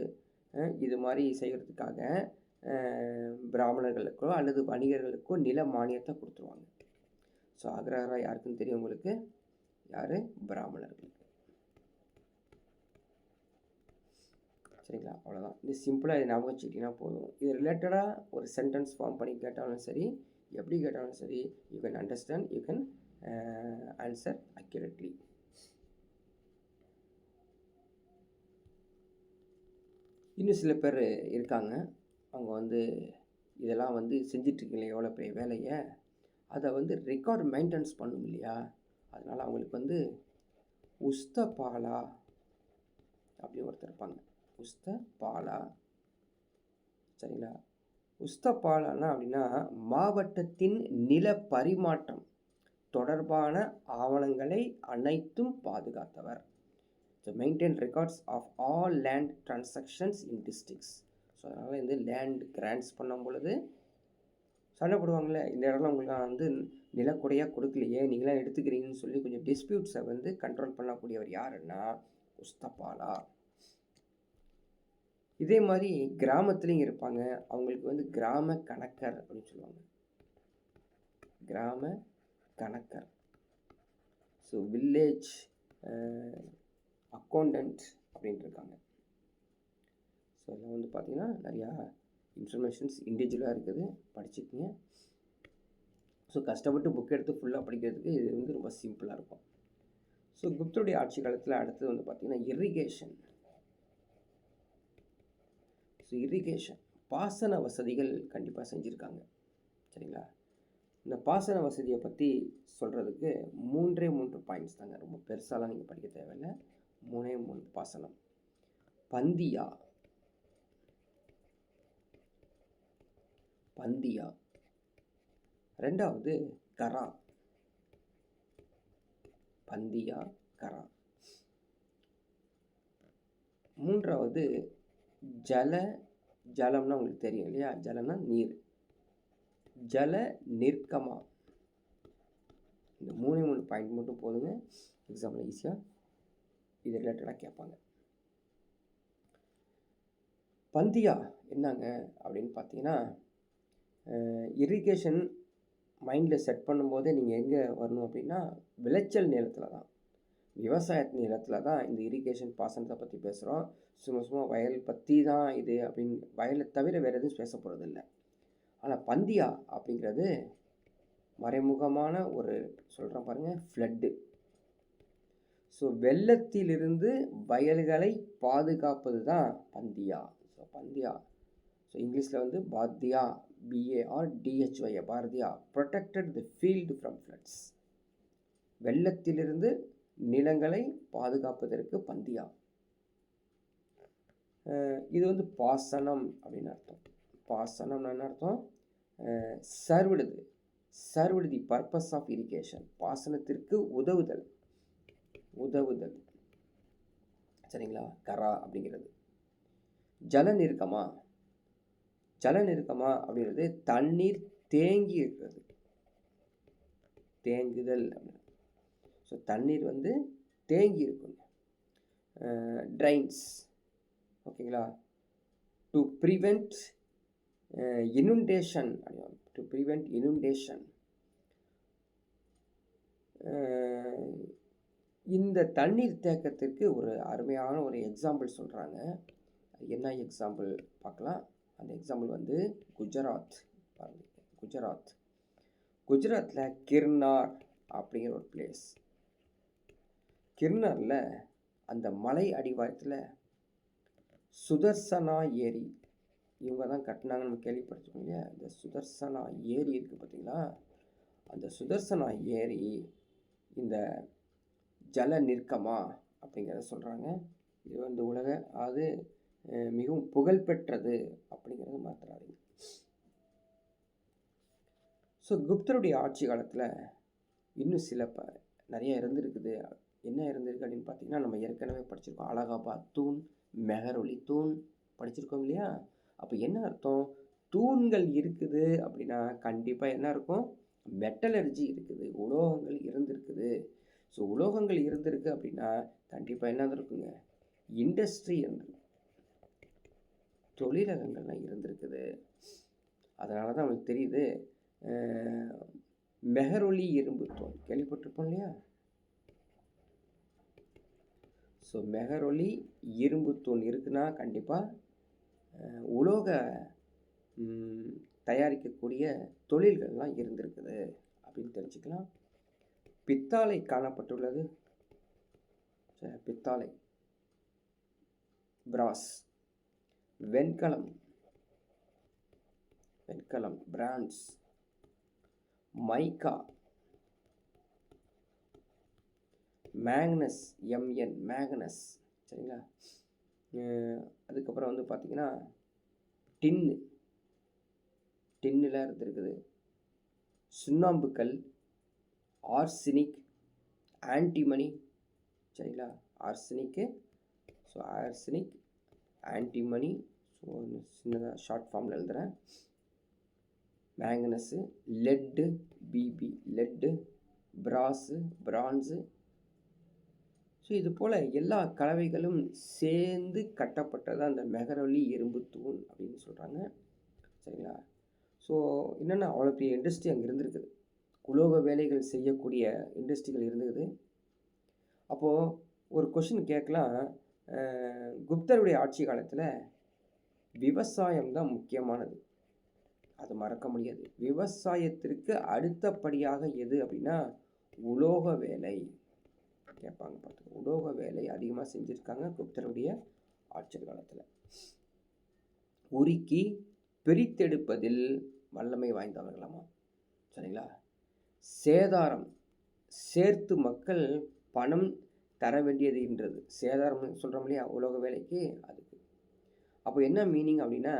Speaker 1: இது மாதிரி செய்கிறதுக்காக பிராமணர்களுக்கோ அல்லது வணிகர்களுக்கோ நில மானியத்தை கொடுத்துருவாங்க. ஸோ அக்ரஹாரம் யாருக்குன்னு தெரியும் உங்களுக்கு? யார்? பிராமணர்களுக்கு. சரிங்களா, அவ்வளோதான். இது சிம்பிளாக இது ஞாபகம் வச்சுக்கிட்டிங்கன்னா போதும். இது ரிலேட்டடாக ஒரு சென்டென்ஸ் ஃபார்ம் பண்ணி கேட்டாலும் சரி, எப்படி கேட்டாலும் சரி, you can understand, you can answer accurately. இன்னும் சில பேர் இருக்காங்க, அவங்க வந்து இதெல்லாம் வந்து செஞ்சிட்ருக்கீங்களே எவ்வளோ பெரிய வேலையை, அதை வந்து ரெக்கார்டு மெயின்டெனன்ஸ் பண்ணும் இல்லையா, அதனால் அவங்களுக்கு வந்து உஸ்தபாலா அப்படின்னு ஒருத்தர் இருப்பாங்க. உஸ்தபாலா, சரிங்களா. உஸ்தபாலானா அப்படின்னா மாவட்டத்தின் நில பரிமாற்றம் தொடர்பான ஆவணங்களை அனைத்தும் பாதுகாத்தவர். So maintain records of all land transactions in districts. So அதனால் வந்து லேண்ட் கிராண்ட்ஸ் பண்ணும் பொழுது சண்டை போடுவாங்களே, இந்த இடம்லாம் உங்களுக்கு நான் வந்து நிலக்குறையாக கொடுக்கலையே, நீங்களாம் எடுத்துக்கிறீங்கன்னு சொல்லி கொஞ்சம் டிஸ்பியூட்ஸை வந்து கண்ட்ரோல் பண்ணக்கூடியவர் யாருன்னா உஸ்தபாலா. இதே மாதிரி கிராமத்துலேயும் இருப்பாங்க, அவங்களுக்கு வந்து கிராம கணக்கர் அப்படின்னு சொல்லுவாங்க. கிராம கணக்கர். ஸோ வில்லேஜ் அக்கௌண்டன்ட் அப்படின்ட்டு இருக்காங்க. ஸோ இதில் வந்து பார்த்திங்கன்னா நிறையா இன்ஃபர்மேஷன்ஸ் இண்டிவிஜுவலாக இருக்குது, படிச்சுக்கோங்க. ஸோ கஷ்டப்பட்டு புக் எடுத்து ஃபுல்லாக படிக்கிறதுக்கு இது வந்து ரொம்ப சிம்பிளாக இருக்கும். ஸோ குப்தருடைய ஆட்சி காலத்தில் அடுத்தது வந்து பார்த்திங்கன்னா இரிகேஷன். ஸோ இரிகேஷன் பாசன வசதிகள் கண்டிப்பாக செஞ்சுருக்காங்க, சரிங்களா. இந்த பாசன வசதியை பற்றி சொல்கிறதுக்கு 3 பாயிண்ட்ஸ் தாங்க, ரொம்ப பெருசாலாம் நீங்கள் படிக்க தேவையில்லை. 3 பாசனம். பந்தியா, பந்தியா. ரெண்டாவது கரா, பந்தியா கரா. மூன்றாவது ஜலம்னா உங்களுக்கு தெரியும் இல்லையா, ஜலம்னா நீர், ஜல நிற்கமா. இந்த 3 பாயிண்ட் மட்டும் போதுங்க, எக்ஸாம்பிள் ஈஸியாக இது ரிலேட்டடாக கேட்பாங்க. பந்தியா என்னங்க அப்படின்னு பார்த்தீங்கன்னா, இரிகேஷன் மைண்டில் செட் பண்ணும்போதே நீங்கள் எங்கே வரணும் அப்படின்னா விளைச்சல் நிலத்தில் தான், விவசாய நிலத்தில் தான் இந்த இரிகேஷன் பாசனத்தை பற்றி பேசுகிறோம். சும்மா வயல் பற்றி தான் இது அப்படின்னு வயலை தவிர வேறு எதுவும் பேச போகிறது இல்லை. ஆனால் பந்தியா அப்படிங்கிறது மறைமுகமான ஒரு சொல்கிறேன் பாருங்கள், ஃப்ளட்டு. ஸோ வெள்ளத்திலிருந்து வயல்களை பாதுகாப்பது தான் பந்தியா. ஸோ பந்தியா, ஸோ இங்கிலீஷில் வந்து பாத்தியா, BARDHY, பாரதியா, protected the field from floods. வெள்ளத்திலிருந்து நிலங்களை பாதுகாப்பதற்கு பந்தியா. இது வந்து பாசனம் அப்படின்னு அர்த்தம். பாசனம்னு என்ன அர்த்தம்? Served the purpose of irrigation. பாசனத்திற்கு உதவுதல், சரிங்களா. கரா அப்படிங்கிறது. ஜல நிற்கமா அப்படிங்கிறது தண்ணீர் தேங்கி இருக்கிறது, தேங்குதல் அப்படின்னு. ஸோ தண்ணீர் வந்து தேங்கி இருக்குங்க. ட்ரைன்ஸ், ஓகேங்களா. To prevent inundation, to prevent inundation. இந்த தண்ணீர் தேக்கத்திற்கு ஒரு அருமையான ஒரு எக்ஸாம்பிள் சொல்கிறாங்க. என்ன எக்ஸாம்பிள் பார்க்கலாம். அந்த எக்ஸாம்பிள் வந்து குஜராத். குஜராத்தில் கிர்னார் அப்படிங்கிற ஒரு பிளேஸ். கிர்னாரில் அந்த மலை அடிவாரத்தில் சுதர்சனா ஏரி இவங்க தான் கட்டினாங்கன்னு நம்ம கேள்விப்பட்டிருக்கோம் இல்லையா. இந்த சுதர்சனா ஏரி இருக்குது பார்த்தீங்களா, அந்த சுதர்சனா ஏரி இந்த ஜல நிற்கமா அப்படிங்கிறத சொல்கிறாங்க. இது வந்து அது மிகவும் புகழ்பெற்றது அப்படிங்கிறத மாற்றுறாங்க. ஸோ குப்தருடைய ஆட்சி காலத்தில் இன்னும் சில நிறைய இருந்திருக்குது. என்ன இருந்திருக்கு அப்படின்னு பார்த்தீங்கன்னா, நம்ம ஏற்கனவே படிச்சிருக்கோம், அலகாபாத் தூண், மெஹரொலி தூண் படிச்சிருக்கோம் இல்லையா. அப்போ என்ன அர்த்தம்? தூண்கள் இருக்குது அப்படின்னா கண்டிப்பாக என்ன இருக்கும்? மெட்டலர்ஜி இருக்குது, உலோகங்கள் இருந்திருக்குது. ஸோ உலோகங்கள் இருந்திருக்கு அப்படின்னா கண்டிப்பாக என்ன இருக்குங்க? இண்டஸ்ட்ரி இருந்திருக்கு, தொழிலகங்கள்லாம் இருந்திருக்குது. அதனால தான் நமக்கு தெரியுது மெஹரொலி இரும்பு தூண் கேள்விப்பட்டிருப்போம் இல்லையா? ஸோ மெஹரொலி இரும்பு தூண் இருக்குன்னா கண்டிப்பாக உலோக தயாரிக்கக்கூடிய தொழில்கள்லாம் இருந்திருக்குது அப்படின்னு தெரிஞ்சுக்கலாம். பித்தாளை காணப்பட்டுள்ளது. பித்தாளை, பிராஸ், வெண்கலம், பிரான்ஸ், மைக்கா, மேக்னஸ், மேக்னஸ், சரிங்களா? அதுக்கப்புறம் வந்து பார்த்திங்கன்னா டின்னில் இருந்திருக்குது. சுண்ணாம்புக்கல், ஆர்சினிக், ஆன்டிமனி, சரிங்களா? Arsenic, so arsenic, antimony, so சின்னதாக ஷார்ட் ஃபார்மில் எழுதுகிறேன். Manganese, lead, PB, lead, brass, bronze. So இது போல் எல்லா கலவைகளும் சேர்ந்து கட்டப்பட்டது அந்த மெஹரொலி இரும்பு தூண் அப்படின்னு சொல்கிறாங்க, சரிங்களா? ஸோ என்னென்னா அவ்வளோ பெரிய இண்டஸ்ட்ரி அங்கே இருந்திருக்குது, உலோக வேலைகள் செய்யக்கூடிய இண்டஸ்ட்ரிகள் இருந்தது. அப்போது ஒரு கொஷின் கேட்கலாம், குப்தருடைய ஆட்சி காலத்தில் விவசாயம் தான் முக்கியமானது, அது மறக்க முடியாது. விவசாயத்திற்கு அடுத்தபடியாக எது அப்படின்னா உலோக வேலை கேட்பாங்க. பார்த்து உலோக வேலை அதிகமாக செஞ்சுருக்காங்க குப்தருடைய ஆட்சி காலத்தில். உருக்கி பிரித்தெடுப்பதில் வல்லமை வாய்ந்தவர்களாமா, சரிங்களா? சேதாரம், சேர்த்து மக்கள் பணம் தர வேண்டியதுன்றது சேதாரம் சொல்கிறோம் இல்லையா உலோக வேலைக்கு, அதுக்கு. அப்போ என்ன மீனிங் அப்படின்னா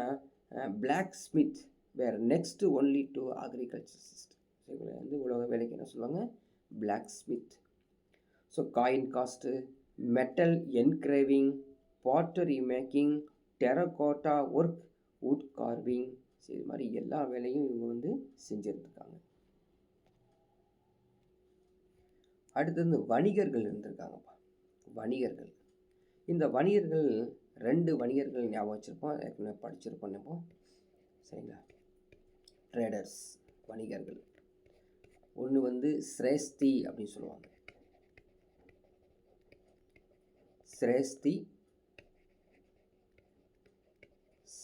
Speaker 1: blacksmith were next only to agriculture system. இவங்களை வந்து உலோக வேலைக்கு என்ன சொல்லுவாங்க? Blacksmith. So coin cast, metal engraving, pottery making, terracotta work, wood carving, so இது மாதிரி எல்லா வேலையும் இவங்க வந்து செஞ்சுருந்துருக்காங்க. அடுத்தது வணிகர்கள் இருந்திருக்காங்கப்பா. வணிகர்கள், இந்த வணிகர்கள் 2 வணிகர்கள் ஞாபகம் வச்சுருப்போம், ஏற்கனவே படிச்சிருப்போம் நம்ம, சரிங்களா? ட்ரேடர்ஸ், வணிகர்கள். ஒன்று வந்து சிரேஸ்தி அப்படின்னு சொல்லுவாங்க, சிரேஸ்தி,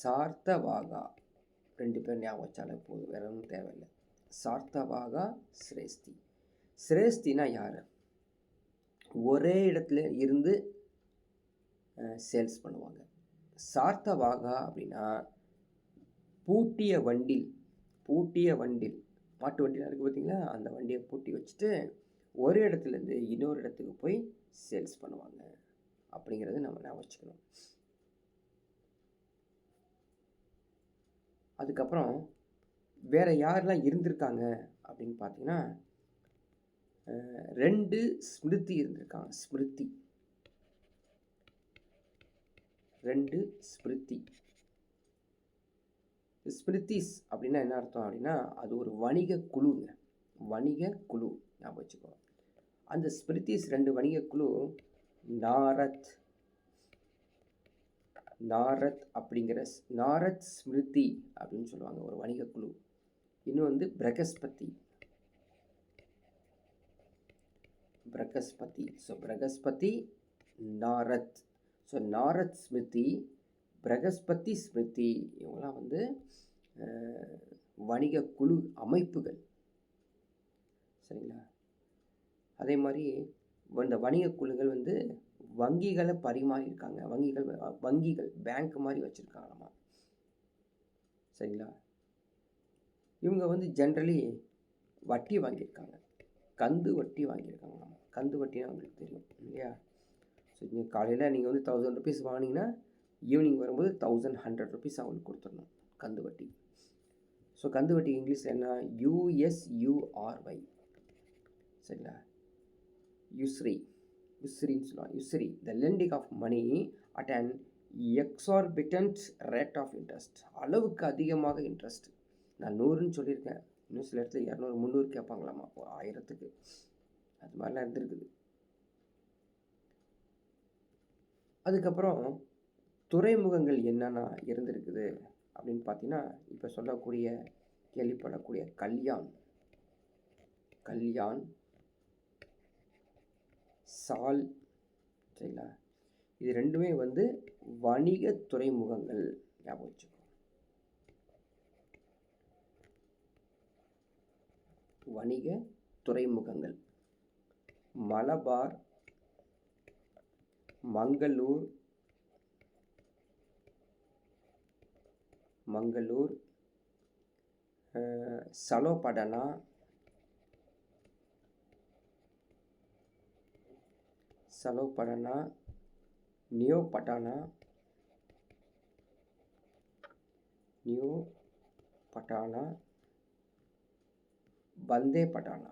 Speaker 1: சார்த்தவாகா, 2 பேர் ஞாபகம் வச்சாலே போதும், வேற ஒன்றும் தேவையில்லை. சார்த்தவாகா, சிரேஸ்தி. சிரேஸ்தினா யார்? ஒரே இடத்துல இருந்து சேல்ஸ் பண்ணுவாங்க. சார்த்தவாகா அப்படின்னா பூட்டிய வண்டில் மாட்டு வண்டியில் இருக்குது பார்த்தீங்களா, அந்த வண்டியை பூட்டி வச்சுட்டு ஒரு இடத்துலேருந்து இன்னொரு இடத்துக்கு போய் சேல்ஸ் பண்ணுவாங்க அப்படிங்கிறது நம்ம ஞாபகம் வச்சுக்கணும். அதுக்கப்புறம் வேறு யாரெல்லாம் இருந்திருக்காங்க அப்படின்னு பார்த்தீங்கன்னா 2 ஸ்மிருதி இருந்திருக்காங்க. ஸ்மிருதிஸ் அப்படின்னா என்ன அர்த்தம் அப்படின்னா அது ஒரு வணிக குழுங்க, ஞாபகம் வச்சுக்கோ. அந்த ஸ்மிருதிஸ் 2 வணிக குழு நாரத் அப்படிங்கிற நாரத் ஸ்மிருதி அப்படின்னு சொல்லுவாங்க ஒரு வணிக குழு. இன்னும் வந்து பிரகஸ்பதி. ஸோ பிரகஸ்பதி, நாரத். ஸோ நாரத் ஸ்மிருதி, பிரகஸ்பதி ஸ்மிருதி, இவங்களாம் வந்து வணிக குழு அமைப்புகள், சரிங்களா? அதே மாதிரி இந்த வணிக குழுக்கள் வந்து வங்கிகளை பரிமாறியிருக்காங்க. வங்கிகள் பேங்க் மாதிரி வச்சுருக்காங்களாமா, சரிங்களா? இவங்க வந்து ஜென்ரலி வட்டி வாங்கியிருக்காங்க, கந்து வட்டி வாங்கியிருக்காங்களாமா. கந்து வட்டினா உங்களுக்கு தெரியும் இல்லையா? ஸோ நீங்கள் காலையில் நீங்கள் வந்து 1000 rupees வாங்கினீங்கன்னா ஈவினிங் வரும்போது 1100 rupees அவங்களுக்கு கொடுத்துடணும், கந்து வட்டி. ஸோ கந்து வட்டி இங்கிலீஷில் என்ன? USURY, சரிங்களா? யுஸ்ரின்னு சொல்லுவாங்க. Usury, the lending of money at an exorbitant rate of interest, அளவுக்கு அதிகமாக இன்ட்ரெஸ்ட். நான் 100ன்னு சொல்லியிருக்கேன், இன்னும் சில இடத்துல 200 300 கேட்பாங்களாமா 1000க்கு. அது மாதிரிலாம் இருந்திருக்குது. அதுக்கப்புறம் துறைமுகங்கள் என்னென்ன இருந்திருக்குது அப்படின்னு பார்த்தீங்கன்னா, இப்போ சொல்லக்கூடிய கேள்விப்படக்கூடிய கல்யாண், சால், சரிங்களா, இது ரெண்டுமே வந்து வணிக துறைமுகங்கள். ஞாபகம் வச்சுக்கோ. வணிக துறைமுகங்கள். மலபார், மங்களூர், சலோபடனா, நியூ பட்டானா, பந்தே பட்டானா.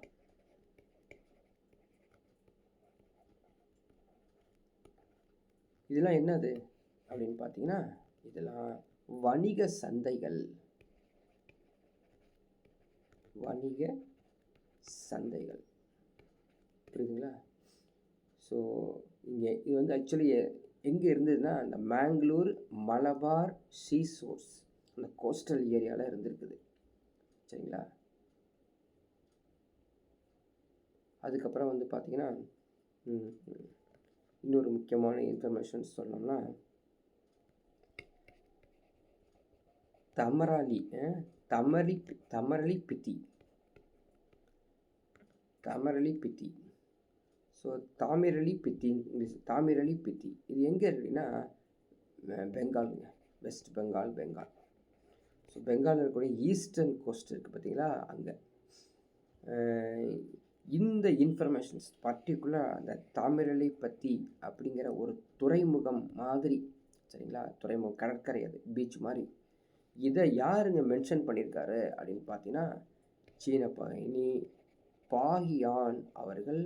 Speaker 1: இதெல்லாம் என்னது அப்படின்னு பார்த்தீங்கன்னா, இதெல்லாம் வணிக சந்தைகள். புரியுதுங்களா? ஸோ இங்கே இது வந்து ஆக்சுவலி எங்கே இருந்ததுன்னா, அந்த மேங்களூர் மலபார் சீசோர்ஸ் அந்த கோஸ்டல் ஏரியாவில் இருந்திருக்குது. சரிங்களா? அதுக்கப்புறம் வந்து பார்த்தீங்கன்னா, இன்னொரு முக்கியமான இன்ஃபர்மேஷன்ஸ் சொல்லணும்னா, தமரளி பித்தி. So தாமிரளி பித்தி, English தாமிரளி பித்தி. இது எங்கே இருக்குன்னா, பெங்காலுங்க, வெஸ்ட் பெங்கால். ஸோ பெங்காலில் இருக்கக்கூடிய ஈஸ்டர்ன் கோஸ்ட் இருக்குது பார்த்தீங்களா, அங்கே. இந்த இன்ஃபர்மேஷன்ஸ் பர்டிகுலர் அந்த தாமிரளி பற்றி அப்படிங்கிற ஒரு துறைமுகம் மாதிரி, சரிங்களா, துறைமுகம், கடற்கரை, அது பீச் மாதிரி. இதை யாருங்க மென்ஷன் பண்ணியிருக்காரு அப்படின்னு பார்த்தீங்கன்னா, சீன பயணி பாஹியான் அவர்கள்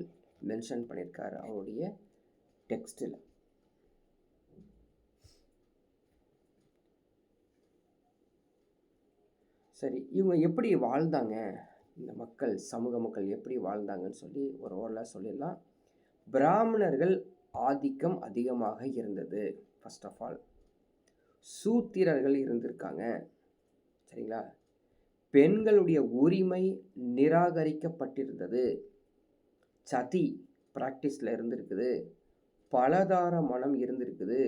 Speaker 1: மென்ஷன் பண்ணியிருக்காரு அவருடைய டெக்ஸ்டில். சரி, இவங்க எப்படி வாழ்ந்தாங்க, இந்த மக்கள், சமூக மக்கள் எப்படி வாழ்ந்தாங்கன்னு சொல்லி ஒரு ஓரலாக சொல்லிடலாம். பிராமணர்கள் ஆதிக்கம் அதிகமாக இருந்தது. ஃபர்ஸ்ட் ஆஃப் ஆல் சூத்திரர்கள் இருந்திருக்காங்க. சரிங்களா? பெண்களுடைய உரிமை நிராகரிக்கப்பட்டிருந்தது. சதி ப்ராக்டிஸில் இருந்திருக்குது. பலதார மனம் இருந்திருக்குது.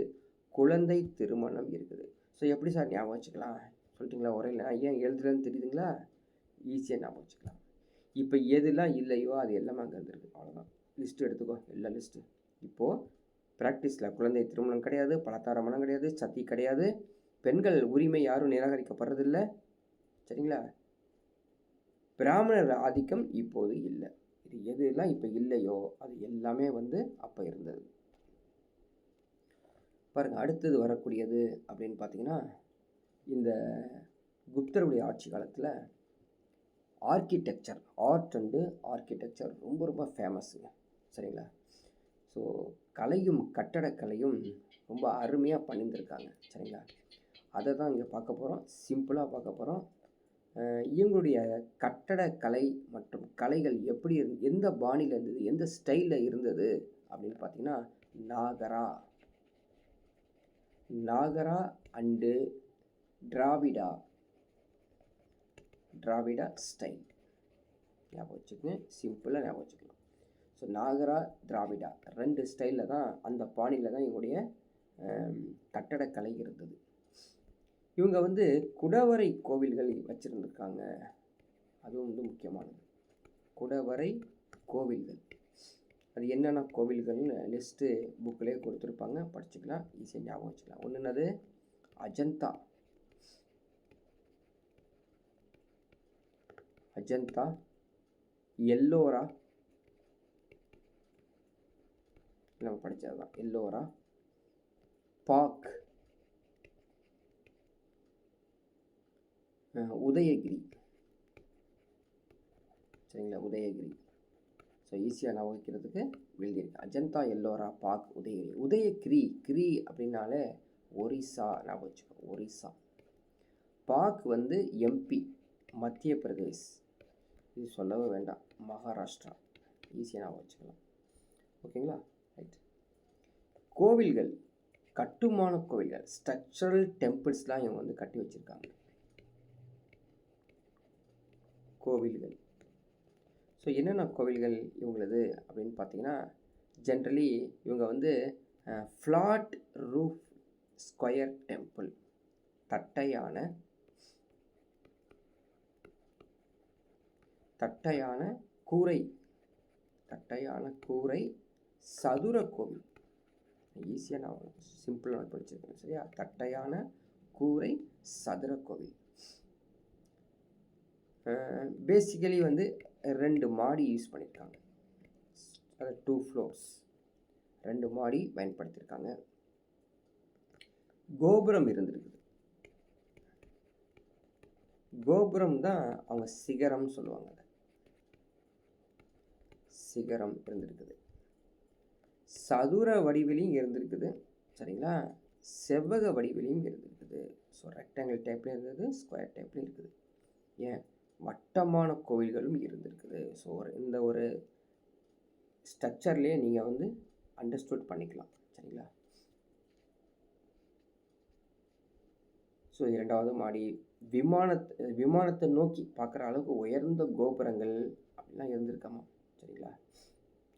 Speaker 1: குழந்தை திருமணம் இருக்குது. ஸோ எப்படி சார் ஞாபகம் வச்சுக்கலாம் சொல்லிட்டிங்களா? உரையில் ஏன் எழுதுறதுன்னு தெரியுதுங்களா? ஈஸியாக ஞாபகம் வச்சுக்கலாம். இப்போ எதுலாம் இல்லையோ அது எல்லாமே அங்கே இருந்திருக்கு. அவ்வளோதான். லிஸ்ட்டு எடுத்துக்கோ, எல்லா லிஸ்ட்டு. இப்போது ப்ராக்டிஸில் குழந்தை திருமணம் கிடையாது, பலதார மனம் கிடையாது, சதி கிடையாது, பெண்கள் உரிமை யாரும் நிராகரிக்கப்படுறதில்லை. சரிங்களா? பிராமணர் ஆதிக்கம் இப்போது இல்லை. இது எதுலாம் இப்போ இல்லையோ அது எல்லாமே வந்து அப்போ இருந்தது. பாருங்கள், அடுத்தது வரக்கூடியது அப்படின்னு பார்த்தீங்கன்னா, இந்த குப்தருடைய ஆட்சி காலத்தில் ஆர்கிடெக்சர், ஆர்ட் அண்டு ஆர்கிடெக்சர் ரொம்ப ரொம்ப ஃபேமஸுங்க. சரிங்களா? ஸோ கலையும் கட்டடக்கலையும் ரொம்ப அருமையாக பண்ணியிருந்திருக்காங்க. சரிங்களா? அதை தான் இங்கே பார்க்க போகிறோம், சிம்பிளாக பார்க்க போகிறோம். இவங்களுடைய கட்டடக்கலை மற்றும் கலைகள் எப்படி எந்த பாணியில் இருந்தது, எந்த ஸ்டைலில் இருந்தது அப்படின்னு பார்த்தீங்கன்னா, நாகரா அண்டு டிராவிடா ஸ்டைல். ஞாபகம் வச்சுக்கோங்க, சிம்பிளாக ஞாபகம் வச்சுக்கலாம். ஸோ நாகரா, திராவிடா 2 ஸ்டைலில் தான், அந்த பாணியில் தான் இவங்களுடைய கட்டடக்கலை இருந்தது. இவங்க வந்து குடவரை கோவில்கள் வச்சுருந்துருக்காங்க. அதுவும் வந்து முக்கியமானது. குடவரை கோவில்கள், அது என்னென்ன கோவில்கள்னு லிஸ்ட்டு புக்கிலே கொடுத்துருப்பாங்க, படிச்சுக்கலாம், ஈஸியாக ஞாபகம் வச்சுக்கலாம். ஒன்று என்னது, அஜந்தா, எல்லோரா, நம்ம படித்தது தான், எல்லோரா, பாக், உதயகிரி. சரிங்களா? உதயகிரி. ஸோ ஈஸியாக நான் வைக்கிறதுக்கு எழுதியிருக்கு. அஜந்தா, எல்லோரா, பாக், உதயகிரி. கிரி அப்படின்னாலே ஒரிசா ஞாபகம் வச்சுக்கோ, ஒரிசா. பாக் வந்து எம்பி, மத்திய பிரதேஷ். இது சொல்லவே வேண்டாம், மகாராஷ்டிரா. ஈஸியாக ஞாபகம் வச்சுக்கலாம். ஓகேங்களா? ரைட். கோவில்கள், கட்டுமான கோவில்கள், ஸ்ட்ரக்சரல் டெம்பிள்ஸ்லாம் இவங்க வந்து கட்டி வச்சுருக்காங்க. கோவில்கள். ஸோ என்னென்ன கோவில்கள் இவங்களது அப்படின்னு பார்த்தீங்கன்னா, ஜென்ரலி இவங்க வந்து ஃப்ளாட் ரூஃப் ஸ்கொயர் டெம்பிள், தட்டையான கூரை, தட்டையான கூரை சதுர கோவில். ஈஸியாக நான் சிம்பிளாக படிச்சிருக்கேன், சரியா? தட்டையான கூரை சதுர கோவில். பேசிக்கலி வந்து 2 மாடி யூஸ் பண்ணியிருக்காங்க, அது 2 floors, 2 மாடி பயன்படுத்தியிருக்காங்க. கோபுரம் இருந்திருக்குது. கோபுரம் தான் அவங்க சிகரம் சொல்லுவாங்க, சிகரம் இருந்திருக்குது. சதுர வடிவிலையும் இருந்திருக்குது, சரிங்களா? செவ்வக வடிவிலையும் இருந்திருக்குது. ஸோ ரெக்டாங்கிள் டைப்லையும் இருந்தது, ஸ்கொயர் டைப்லையும் இருக்குது. ஏன் வட்டமான கோவில்களும் இருந்திருக்குது. ஸோ இந்த ஒரு ஸ்ட்ரக்சர்லேயே நீங்கள் வந்து அண்டர்ஸ்டுட் பண்ணிக்கலாம், சரிங்களா? ஸோ 2வது மாடி விமானத்தை நோக்கி பார்க்குற அளவுக்கு உயர்ந்த கோபுரங்கள் அப்படிலாம் இருந்திருக்காமா, சரிங்களா?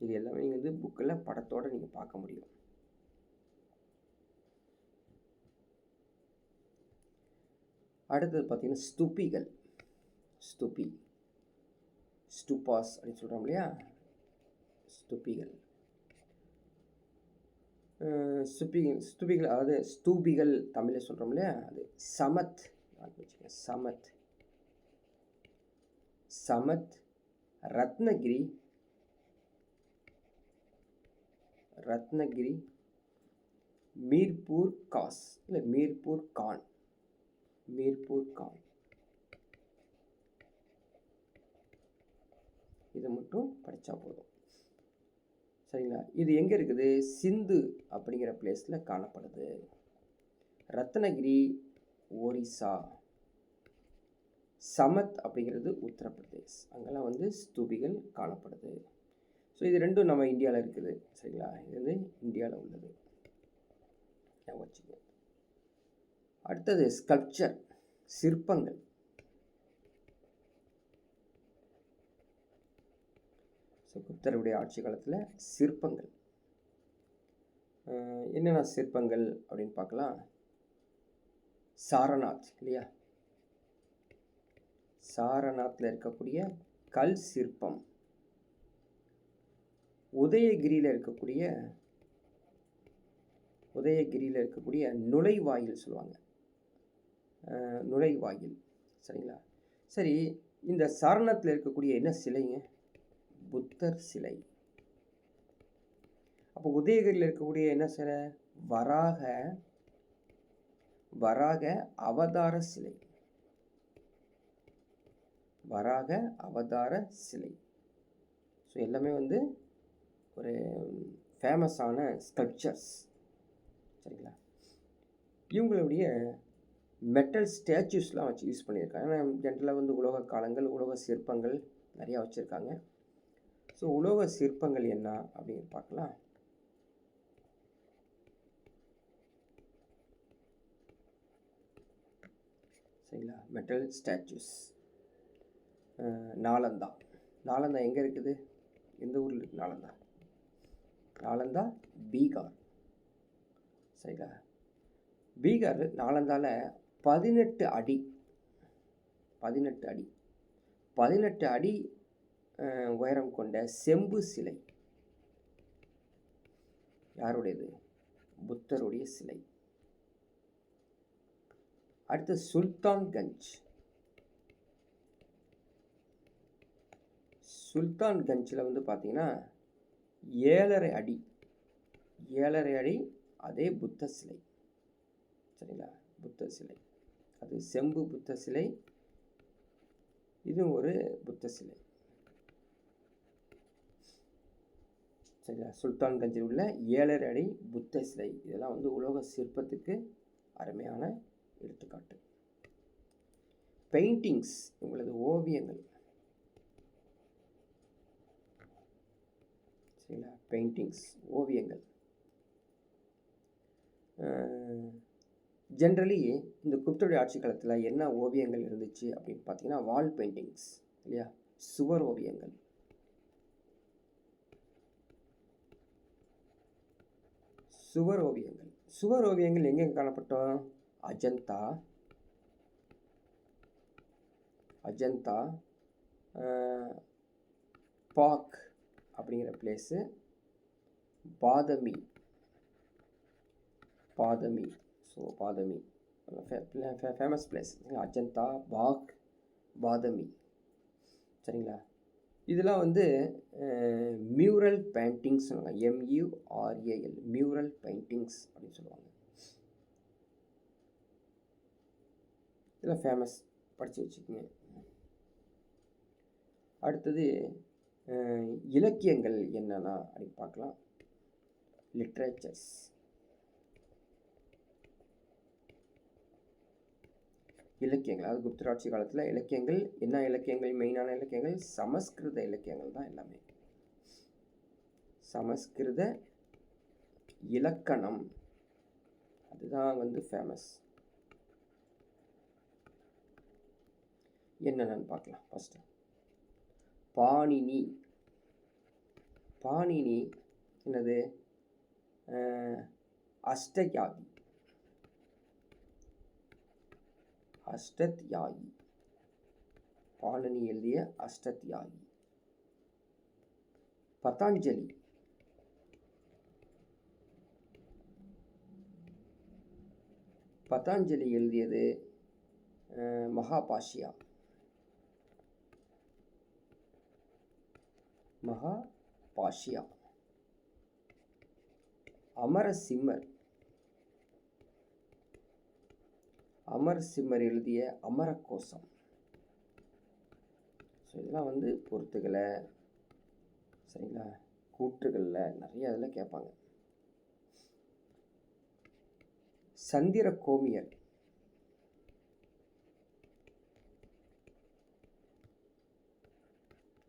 Speaker 1: இது எல்லாமே நீங்கள் வந்து புக்கில் படத்தோடு நீங்கள் பார்க்க முடியும். அடுத்தது பார்த்தீங்கன்னா ஸ்தூபிகள். ஸ்டூபாஸ் அப்படின்னு சொல்கிறோம் இல்லையா, ஸ்தூபிகள். ஸ்தூபிகள் அதாவது ஸ்தூபிகள் தமிழில் சொல்கிறோம் இல்லையா, அது சமத், சமத், ரத்னகிரி, மீர்பூர் காஸ் இல்லை மீர்பூர் கான், இதை மட்டும் படித்தா போதும், சரிங்களா? இது எங்கே இருக்குது? சிந்து அப்படிங்கிற பிளேஸில் காணப்படுது. ரத்னகிரி ஒரிசா, சமத் அப்படிங்கிறது உத்தரப்பிரதேஷ், அங்கெல்லாம் வந்து ஸ்தூபிகள் காணப்படுது. ஸோ இது 2ம் நம்ம இந்தியாவில் இருக்குது, சரிங்களா? இது வந்து இந்தியாவில் உள்ளது, வச்சுக்கோங்க. அடுத்தது ஸ்கல்ப்சர், சிற்பங்கள். ஸோ குப்தருடைய ஆட்சி காலத்தில் சிற்பங்கள் என்னென்ன சிற்பங்கள் அப்படின்னு பார்க்கலாம். சாரநாத் இல்லையா, சாரநாத்தில் இருக்கக்கூடிய கல் சிற்பம், உதயகிரியில் இருக்கக்கூடிய நுழைவாயில் சொல்லுவாங்க, நுழைவாயில், சரிங்களா? சரி, இந்த சாரநாத்தில் இருக்கக்கூடிய என்ன சிலைங்க? புத்தர் சிலை. அப்போ உதயகிரியில் இருக்கக்கூடிய என்ன சிலை? வராக அவதார சிலை, ஸோ எல்லாமே வந்து ஒரு ஃபேமஸான ஸ்கல்ப்சர்ஸ், சரிங்களா? இவங்களுடைய மெட்டல் ஸ்டாச்சுஸ்லாம் வச்சு யூஸ் பண்ணியிருக்காங்க. ஜென்ரலாக வந்து உலோக காலங்கள், உலோக சிற்பங்கள் நிறையா வச்சுருக்காங்க. ஸோ உலோக சிற்பங்கள் என்ன அப்படின்னு பார்க்கலாம். சரிங்களா? Metal statues. நாலந்தா எங்கே இருக்குது? எந்த ஊரில் இருக்குது நாலந்தா? பீகார், சரிங்களா? பீகார் நாலந்தாவில் 18 அடி உயரம் கொண்ட செம்பு சிலை. யாருடையது? புத்தருடைய சிலை. அடுத்து சுல்தான்கஞ்சில் வந்து பார்த்தீங்கன்னா 7.5 அடி அதே புத்த சிலை, சரிங்களா? புத்த சிலை, அது செம்பு புத்த சிலை, இது ஒரு புத்த சிலை, சரிங்களா? சுல்தான்கஞ்சில் உள்ள 7.5 அடி புத்த சிலை. இதெல்லாம் வந்து உலோக சிற்பத்துக்கு அருமையான எடுத்துக்காட்டு. பெயிண்டிங்ஸ் உங்களது ஓவியங்கள். சரிங்களா, பெயிண்டிங்ஸ் ஓவியங்கள். ஜென்ரலி இந்த குப்தருடைய ஆட்சி காலத்தில் என்ன ஓவியங்கள் இருந்துச்சு அப்படின்னு பார்த்தீங்கன்னா, வால் பெயிண்டிங்ஸ் இல்லையா, சுவர் ஓவியங்கள். சுவர் ஓவியங்கள். சுவர் ஓவியங்கள் எங்கே காணப்பட்டோம்? அஜந்தா, பாக் அப்படிங்கிற place, Badami. So Badami famous place. Ajanta, Bagh, Badami. சரிங்களா, இதெல்லாம் வந்து மியூரல் பெயிண்டிங்ஸ் சொல்லுவாங்க. MURAL மியூரல் பெயிண்டிங்ஸ் அப்படின்னு சொல்லுவாங்க. இதெல்லாம் ஃபேமஸ், படித்து வச்சுக்கோங்க. அடுத்தது இலக்கியங்கள் என்னன்னா அப்படின்னு பார்க்கலாம். லிட்ரேச்சர்ஸ். இலக்கியங்கள், அதாவது குப்தர் ஆட்சி காலத்தில் இலக்கியங்கள் என்ன இலக்கியங்கள்? மெயினான இலக்கியங்கள் சமஸ்கிருத இலக்கியங்கள் தான் எல்லாமே. சமஸ்கிருத இலக்கணம் அதுதான் வந்து ஃபேமஸ். என்னென்னு பார்க்கலாம். ஃபஸ்ட்டு பாணினி. பாணினி என்னது? அஷ்டயாகி. பாணினி எழுதிய அஷ்டத்யாகி. பதாஞ்சலி. பதாஞ்சலி எழுதியது மகாபாஷ்யா. அமரசிம்மர். எழுதிய அமரகோசம். ஸோ இதெல்லாம் வந்து பொறுத்துக்களை, சரிங்களா, கூற்றுகளில் நிறைய அதில் கேட்பாங்க. சந்திர கோமியர்.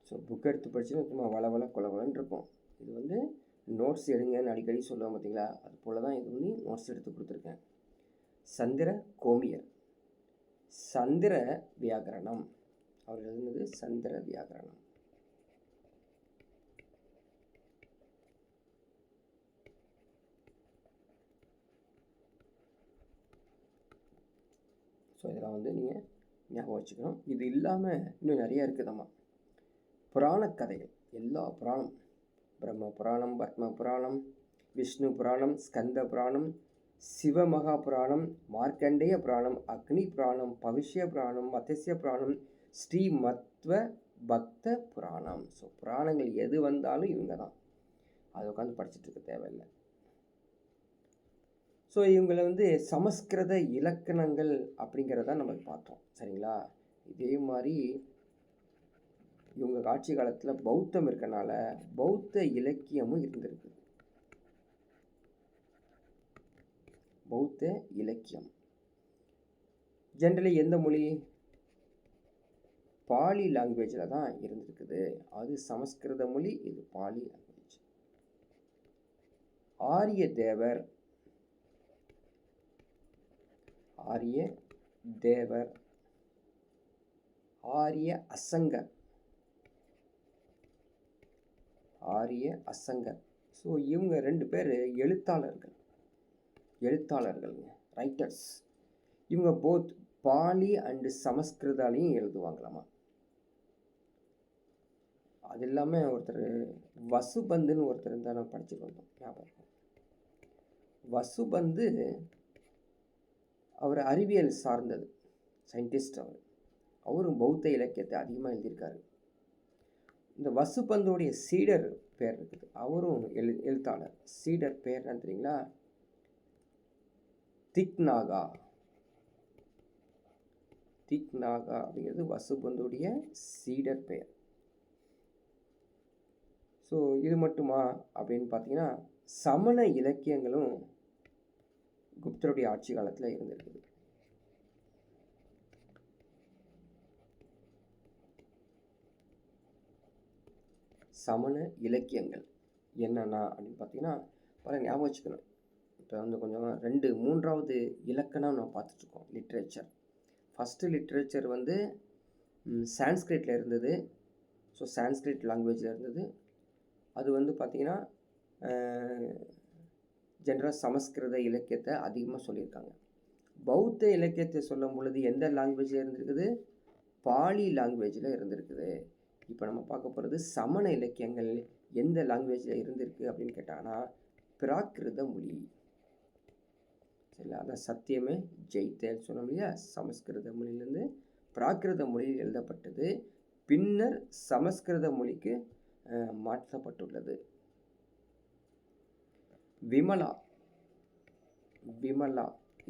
Speaker 1: ஸோ புக் எடுத்து படிச்சுன்னா சும்மா வளவள கொலவலன்னு இருக்கும். இது வந்து நோட்ஸ் எடுங்கன்னு அடிக்கடி சொல்லுவேன் பார்த்தீங்களா, அது போல் தான் இது வந்து நோட்ஸ் எடுத்து கொடுத்துருக்கேன். சந்திர கோமியர். சந்திர வியாகரணம். அவர் எழுதினது சந்திர வியாகரணம். ஸோ இதெல்லாம் வந்து நீங்கள் ஞாபகம் வச்சுக்கணும். இது இல்லாமல் இன்னும் நிறையா இருக்குதம்மா. புராண கதைகள். எல்லா புராணம், பிரம்ம புராணம், பத்ம புராணம், விஷ்ணு புராணம், ஸ்கந்த புராணம், சிவமகா புராணம், மார்க்கண்டேய புராணம், அக்னி புராணம், பவிஷ்ய புராணம், மத்ஸ்ய புராணம், ஸ்ரீமத்வ பக்த புராணம். ஸோ புராணங்கள் எது வந்தாலும் இவங்க தான். அதை உட்காந்து படிச்சுட்டு இருக்க தேவையில்லை. ஸோ இவங்களை வந்து சமஸ்கிருத இலக்கணங்கள் அப்படிங்கிறத நம்ம பார்த்தோம். சரிங்களா, இதே மாதிரி இவங்க ஆட்சி காலத்தில் பௌத்தம் இருக்கனால பௌத்த இலக்கியமும் இருந்திருக்கு. பௌத்த இலக்கியம் ஜென்ரலி எந்த மொழி? பாலி லாங்குவேஜில் தான் இருந்திருக்குது. அது சமஸ்கிருத மொழி, இது பாலி லாங்குவேஜ். ஆரிய தேவர். ஆரிய அசங்கர். ஸோ இவங்க ரெண்டு பேர் எழுத்தாளர்கள்ங்க, ரைட்டர்ஸ். இவங்க போத் பாலி அண்டு சமஸ்கிருதாலையும் எழுதுவாங்களாமா. அது இல்லாமல் ஒருத்தர் வசுபந்துன்னு ஒருத்தர் இருந்தால் நான் படிச்சுட்டு வந்தோம், ஞாபகம். வசுபந்து அவர் அறிவியல் சார்ந்தது, சயின்டிஸ்ட். அவரும் பௌத்த இலக்கியத்தை அதிகமாக எழுதியிருக்காரு. இந்த வசுபந்தோடைய சீடர் பேர் இருக்குது, அவரும் எழுத்தாளர். சீடர் பேர் என்ன தெரியுங்களா? திக்நாகா அப்படிங்கிறது வசுபந்தோடைய சீடர் பெயர். ஸோ இது மட்டுமா அப்படின்னு பார்த்தீங்கன்னா, சமண இலக்கியங்களும் குப்தருடைய ஆட்சி காலத்தில் இருந்திருக்குது. சமண இலக்கியங்கள் என்னென்னா அப்படின்னு பார்த்தீங்கன்னா, பல ஞாபகம் வச்சுக்கணும். இப்போ வந்து கொஞ்சம் மூன்றாவது இலக்கணம் நம்ம பார்த்துட்ருக்கோம், லிட்ரேச்சர். ஃபஸ்ட்டு லிட்ரேச்சர் வந்து சான்ஸ்கிரிட்டில் இருந்தது. ஸோ சான்ஸ்கிரிட் லாங்குவேஜில் இருந்தது. அது வந்து பார்த்திங்கன்னா ஜென்ரலாக சமஸ்கிருத இலக்கியத்தை அதிகமாக சொல்லியிருக்காங்க. பௌத்த இலக்கியத்தை சொல்லும் பொழுது எந்த லாங்குவேஜில் இருந்திருக்குது? பாலி லாங்குவேஜில் இருந்திருக்குது. இப்போ நம்ம பார்க்க போகிறது சமண இலக்கியங்கள் எந்த லாங்குவேஜில் இருந்திருக்கு அப்படின்னு கேட்டாங்கன்னா, பிராகிருத மொழி. சரிங்களா? அதான் சத்தியமே ஜெயித்தேன்னு சொன்னோம் இல்லையா? சமஸ்கிருத மொழியிலேருந்து பிராகிருத மொழியில் எழுதப்பட்டது. பின்னர் சமஸ்கிருத மொழிக்கு மாற்றப்பட்டுள்ளது. விமலா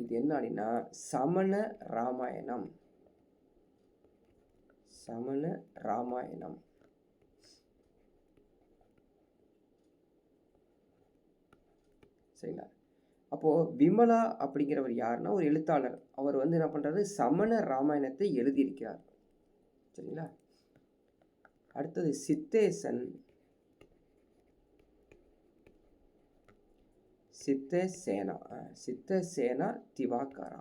Speaker 1: இது என்ன அப்படின்னா சமண ராமாயணம். சரிங்களா? அப்போது விமலா அப்படிங்கிறவர் யாருன்னா ஒரு எழுத்தாளர். அவர் வந்து என்ன பண்ணுறாரு? சமண ராமாயணத்தை எழுதியிருக்கிறார். சரிங்களா? அடுத்தது சித்தசேனா திவாகாரா.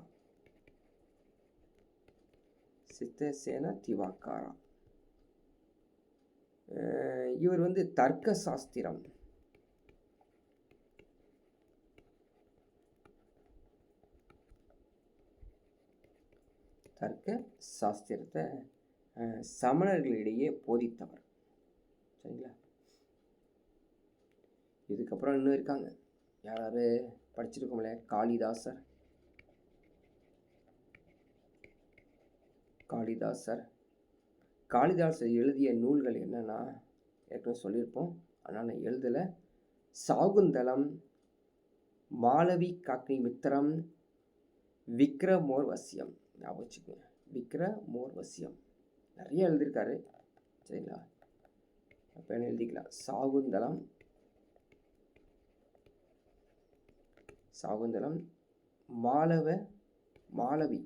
Speaker 1: இவர் வந்து தர்க்க சாஸ்திரத்தை சமணர்களிடையே போதித்தவர். சரிங்களா? இதுக்கப்புறம் இன்னும் இருக்காங்க. யாராவது படிச்சிருக்கோம்ல? காளிதாசர் எழுதிய நூல்கள் என்னன்னா ஏற்கனவே சொல்லியிருப்போம், ஆனால் நான் எழுதலை. சாகுந்தலம், மாளவி காக்னிமித்திரம், விக்ரமோர்வசியம். ஞாபகம் வச்சுக்கோங்க, விக்ரமோர்வசியம் நிறைய எழுதியிருக்காரு. சரிங்களா? அப்போ என்ன எழுதிக்கலாம்? சாகுந்தலம், மாளவி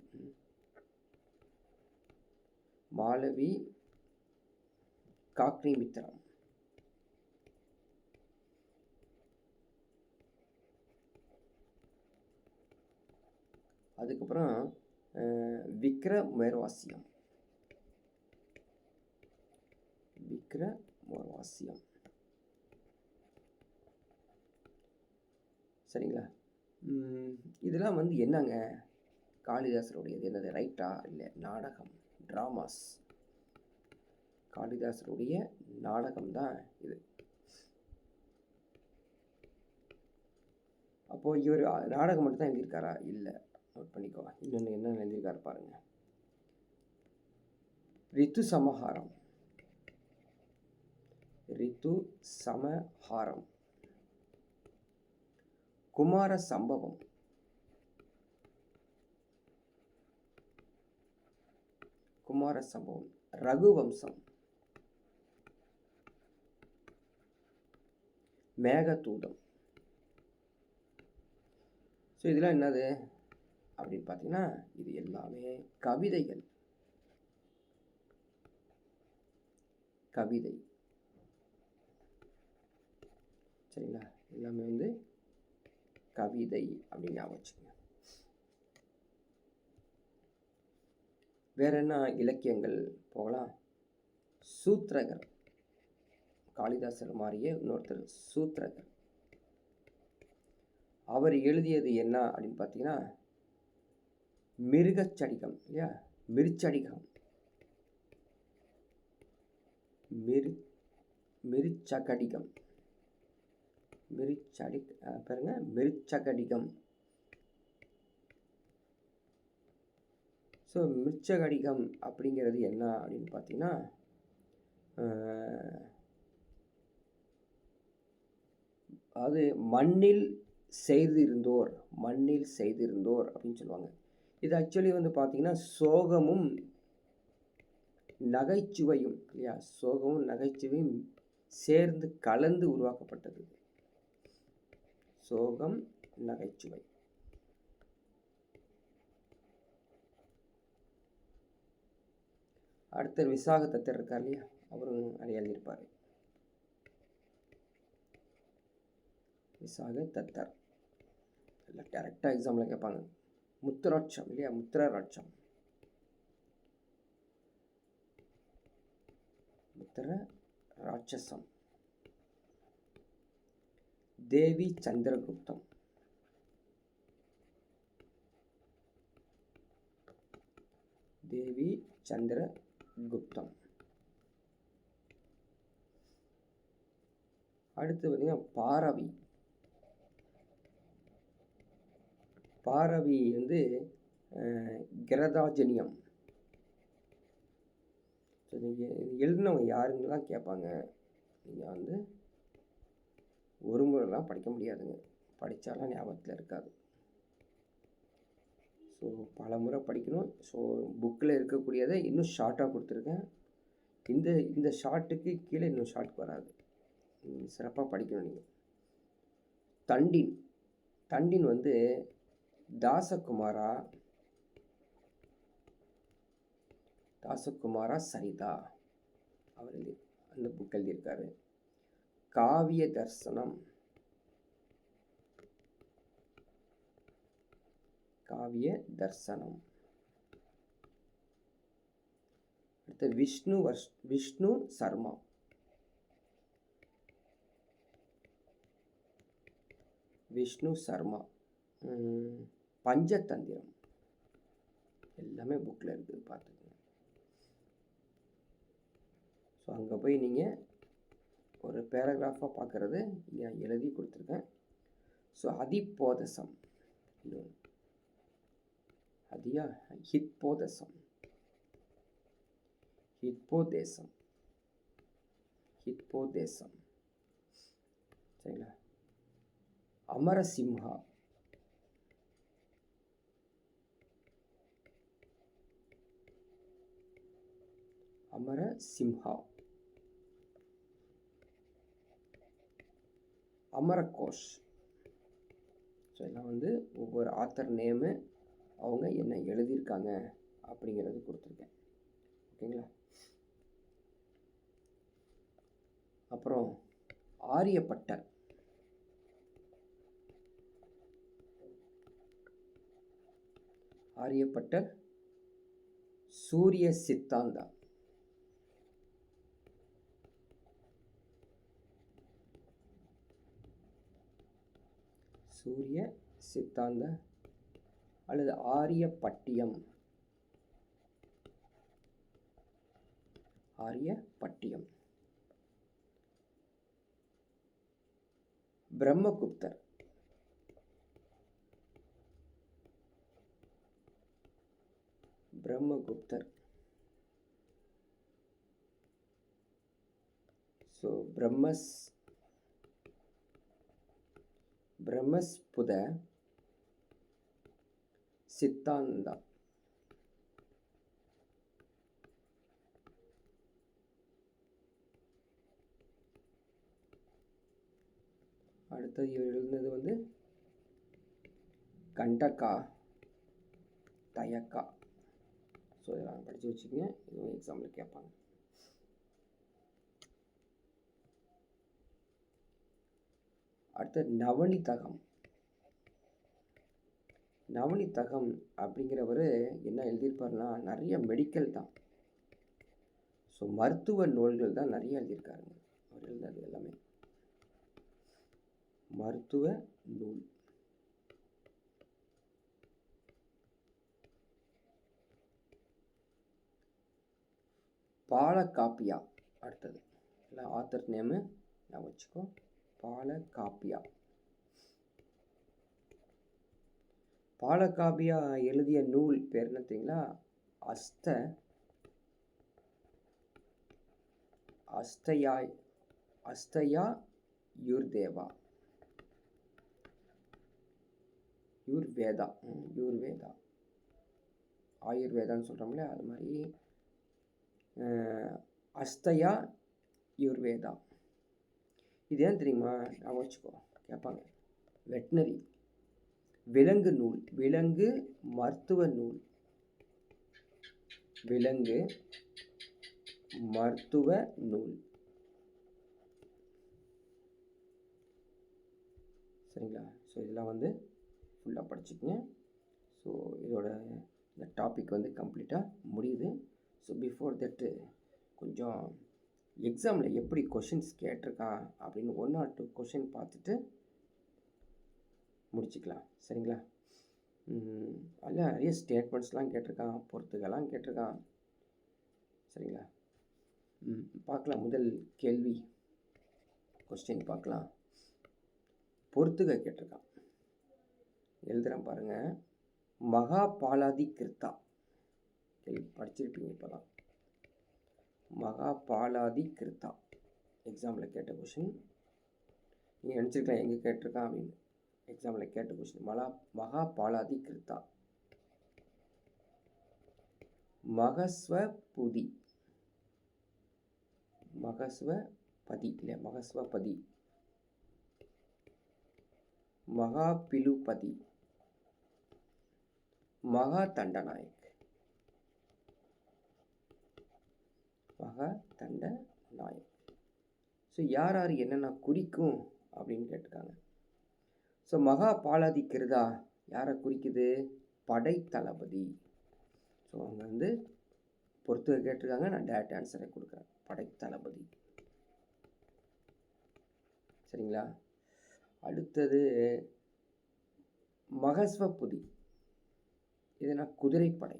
Speaker 1: காக்னிமித்திரம். அதுக்கப்புறம் விக்ரமோர்வசியம். சரிங்களா? இதெல்லாம் வந்து என்னங்க? காளிதாசருடையது என்னது? ரைட்டா? இல்லை, நாடகம், ட்ராமாஸ். காளிதாசருடைய நாடகம் தான் இது. அப்போது இவர் நாடகம் மட்டும் தான் எழுதியிருக்காரா? இல்லை, நோட் பண்ணிக்கோ. இன்னொன்று என்ன எழுதியிருக்காரு பாருங்க. ரித்து சமஹாரம், குமார சம்பவம், ரகுவம்சம், மேகதூதம். ஸோ இதெல்லாம் என்னது அப்படின்னு பார்த்தீங்கன்னா, இது எல்லாமே கவிதை. சரிங்களா? எல்லாமே வந்து கவிதை அப்படின்னு ஞாபகம் வச்சுக்கோங்க. வேற என்ன இலக்கியங்கள் போகலாம்? சூத்திரகர், காளிதாசர் மாதிரியே இன்னொருத்தர் சூத்திரகர். அவர் எழுதியது என்ன அப்படின்னு பார்த்தீங்கன்னா, மிருகச்சடிகம் இல்லையா? மிருச்சடிகம், மிருச்சகடிகம். ஸோ மிருச்சகடிகம் அப்படிங்கிறது என்ன அப்படின்னு பார்த்தீங்கன்னா, அது மண்ணில் செய்திருந்தோர் அப்படின்னு சொல்லுவாங்க. இது ஆக்சுவலி வந்து பார்த்தீங்கன்னா சோகமும் நகைச்சுவையும் இல்லையா? சோகமும் நகைச்சுவையும் சேர்ந்து கலந்து உருவாக்கப்பட்டது. சோகம், நகைச்சுவை. அடுத்த விசாக தத்தர் இருக்கார் இல்லையா, அவரும் நிறைய எழுதியிருப்பார். விசாக தத்தர் இல்லை, டேரெக்டாக எக்ஸாமில் கேட்பாங்க. முத்துராட்சம் இல்லையா, முத்திரராட்சம், முத்திர ராட்சசம். தேவி சந்திரகுப்தம், தேவி சந்திரகுப்தம். அடுத்து பார்த்தீங்கன்னா பாரவி. பாரவி வந்து கிரதாஜனியம். ஸோ நீங்கள் எழுதினவங்க யாருங்கலாம் கேட்பாங்க. நீங்கள் வந்து ஒரு முறைலாம் படிக்க முடியாதுங்க, படித்தாலும் ஞாபகத்தில் இருக்காது. ஸோ பல முறை படிக்கணும். ஸோ புக்கில் இருக்கக்கூடியதை இன்னும் ஷார்ட்டாக கொடுத்துருக்கேன். இந்த ஷார்ட்டுக்கு கீழே இன்னும் ஷார்ட் வராது. சிறப்பாக படிக்கணும் நீங்கள். தண்டின். தண்டின் வந்து தாசகுமாரா சரிதா அவர் அந்த புக் எழுதியிருக்காரு. காவிய தர்சனம், காவிய தர்சனம். அடுத்து விஷ்ணு சர்மா, விஷ்ணு சர்மா. பஞ்சதந்திரம் எல்லாமே புக்கில் இருக்குது, பார்த்துக்கோங்க. ஸோ அங்கே போய் நீங்கள் ஒரு பேராகிராஃபாக பார்க்குறது இங்கே எழுதி கொடுத்துருக்கேன். ஸோ அதிபோதசம், அதியா ஹிப்போதசம், ஹிப்போதேசம், ஹிப்போதேசம் சரிங்களா. அமரசிம்ஹா, அமரசிம்ஹா. அமரகோஷ். ஸோ எல்லாம் வந்து ஒவ்வொரு ஆத்தர் நேமு, அவங்க என்ன எழுதியிருக்காங்க அப்படிங்கிறது கொடுத்துருக்கேன். ஓகேங்களா. அப்புறம் ஆரியப்பட்டர். ஆரியப்பட்டர் சூரிய சித்தாந்தா, சூரிய சித்தாந்த அல்லது ஆரியப்பட்டியம், ஆரியப்பட்டியம். பிரம்மகுப்தர், பிரம்மகுப்தர். ஸோ பிரம்மஸ்புத சித்தாந்தா. அடுத்தது எழுதுனது வந்து கண்டகா, தயக்கா. ஸோ இதெல்லாம் படித்து வச்சுக்கோங்க, இதுவும் எக்ஸாம்பிள் கேட்பாங்க. அடுத்து நவனிதகம். நவனிதகம் அப்படிங்கிறவர் என்ன எழுதியிருப்பாருன்னா நிறைய மெடிக்கல் தான். ஸோ மருத்துவ நூல்கள் தான் நிறைய எழுதியிருக்காருங்க. அவர் எழுதுறது எல்லாமே மருத்துவ நூல். பாலகாப்பியா. அடுத்தது எல்லாம் ஆத்தர் நேமு நான் வச்சுக்கோ. பாலகாப்பியா. பாலகாப்பியா எழுதிய நூல் பேர் என்ன தெரியுங்களா? அஸ்தயா யுர்வேதா. யுர்வேதா ஆயுர்வேதான்னு சொல்கிறோம்ல, அது மாதிரி அஸ்தயா யுர்வேதா. இது ஏன் தெரியுமா? நான் வச்சுக்கோ, கேட்பாங்க. வெட்னரி, விலங்கு நூல், விலங்கு மருத்துவ நூல், விலங்கு மருத்துவ நூல். சரிங்களா? ஸோ இதெல்லாம் வந்து ஃபுல்லாக படிச்சுக்கங்க. ஸோ இதோட இந்த டாபிக் வந்து கம்ப்ளீட்டாக முடியுது. ஸோ பிஃபோர் தட்டு கொஞ்சம் எக்ஸாமில் எப்படி கொஷின்ஸ் கேட்டிருக்கான் அப்படின்னு 1 or 2 கொஷின் பார்த்துட்டு முடிச்சுக்கலாம். சரிங்களா? அதில் நிறைய ஸ்டேட்மெண்ட்ஸ்லாம் கேட்டிருக்கான், பொறுத்துக்கெல்லாம் கேட்டிருக்கான். சரிங்களா? பார்க்கலாம். முதல் கேள்வி கொஸ்டின் பார்க்கலாம். பொறுத்துக கேட்டிருக்கான். எழுதுகிறேன் பாருங்கள். மகாபாலாதிகிருதா கேள்வி படிச்சிருப்பீங்க இப்போ தான். மகாபாலாதிகிருதா எக்ஸாமில் கேட்ட கொஷின். நீங்கள் நினச்சிருக்கலாம் எங்கே கேட்டிருக்கான் அப்படின்னு. எக்ஸாமில் கேட்ட கொஷின் மகாபாலாதிகிருதா. மகஸ்வபதி இல்லை மகஸ்வபதி, மகாபிலுபதி, மகாதண்டநாயக். மகாதண்டநாயக். ஸோ யார் யார் என்னென்ன குறிக்கும் அப்படின்னு கேட்டிருக்காங்க. ஸோ மகாபாலாதிகிருதா யாரை குறிக்குது? படை தளபதி. ஸோ அவங்க வந்து பொறுத்து கேட்டிருக்காங்க. நான் டேரக்ட் ஆன்சரை கொடுக்குறேன். படை தளபதி. சரிங்களா? அடுத்தது மகஸ்வபதி. இதுனா குதிரைப்படை.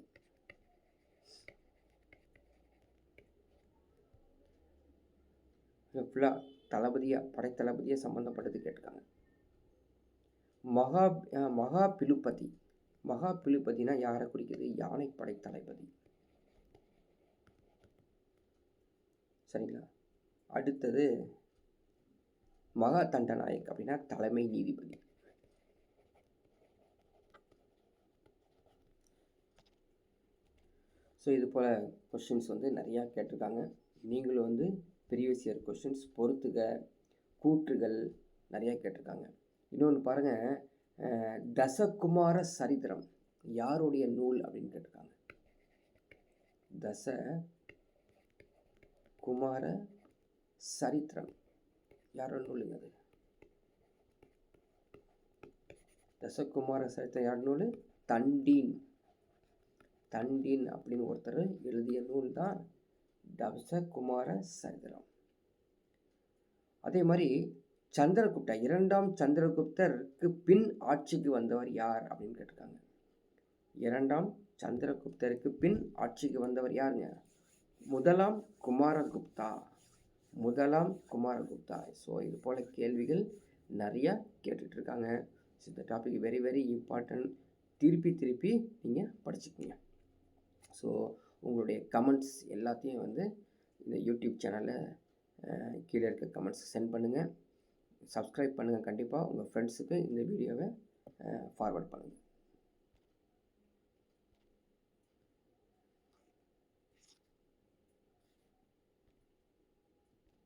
Speaker 1: ஃபுல்லாக தளபதியாக படைத்தளபதியாக சம்மந்தப்பட்டது கேட்டிருக்காங்க. மகாபிலுபதி. மகாபிலுபதினா யாரை குறிக்குது? யானைப்படை தளபதி. சரிங்களா? அடுத்தது மகாதண்டநாயக் அப்படின்னா தலைமை நீதிபதி. ஸோ இது போல் கொஷின்ஸ் வந்து நிறையா கேட்டிருக்காங்க. நீங்களும் வந்து ப்ரீவியஸ் இயர் கொஷின்ஸ் பொறுத்துக, கூற்றுகள் நிறையா கேட்டிருக்காங்க. இன்னொன்று பாருங்கள், தசகுமார சரித்திரம் யாருடைய நூல் அப்படின்னு கேட்டிருக்காங்க. தசகுமார சரித்திரம் யாரோட நூலுங்க அது? தசகுமார சரித்திரம் யார் நூல்? தண்டீன் அப்படின்னு ஒருத்தர் எழுதிய நூல் தான் தசகுமார சரித்திரம். அதே மாதிரி சந்திரகுப்தர், 2ஆம் சந்திரகுப்தருக்கு பின் ஆட்சிக்கு வந்தவர் யார் அப்படின்னு கேட்டிருக்காங்க. 2ஆம் சந்திரகுப்தருக்கு பின் ஆட்சிக்கு வந்தவர் யாருங்க? முதலாம் குமாரகுப்தா. ஸோ இது போல் கேள்விகள் நிறையா கேட்டுட்ருக்காங்க. ஸோ இந்த டாபிக் வெரி வெரி இம்பார்ட்டன்ட். திருப்பி நீங்கள் படிச்சுக்கோங்க. ஸோ உங்களுடைய கமெண்ட்ஸ் எல்லாத்தையும் வந்து இந்த யூடியூப் சேனலில் கீழே இருக்க கமெண்ட்ஸ் சென்ட் பண்ணுங்கள். சப்ஸ்கிரைப் பண்ணுங்கள். கண்டிப்பாக உங்கள் ஃப்ரெண்ட்ஸுக்கு இந்த வீடியோவை ஃபார்வர்ட் பண்ணுங்கள்.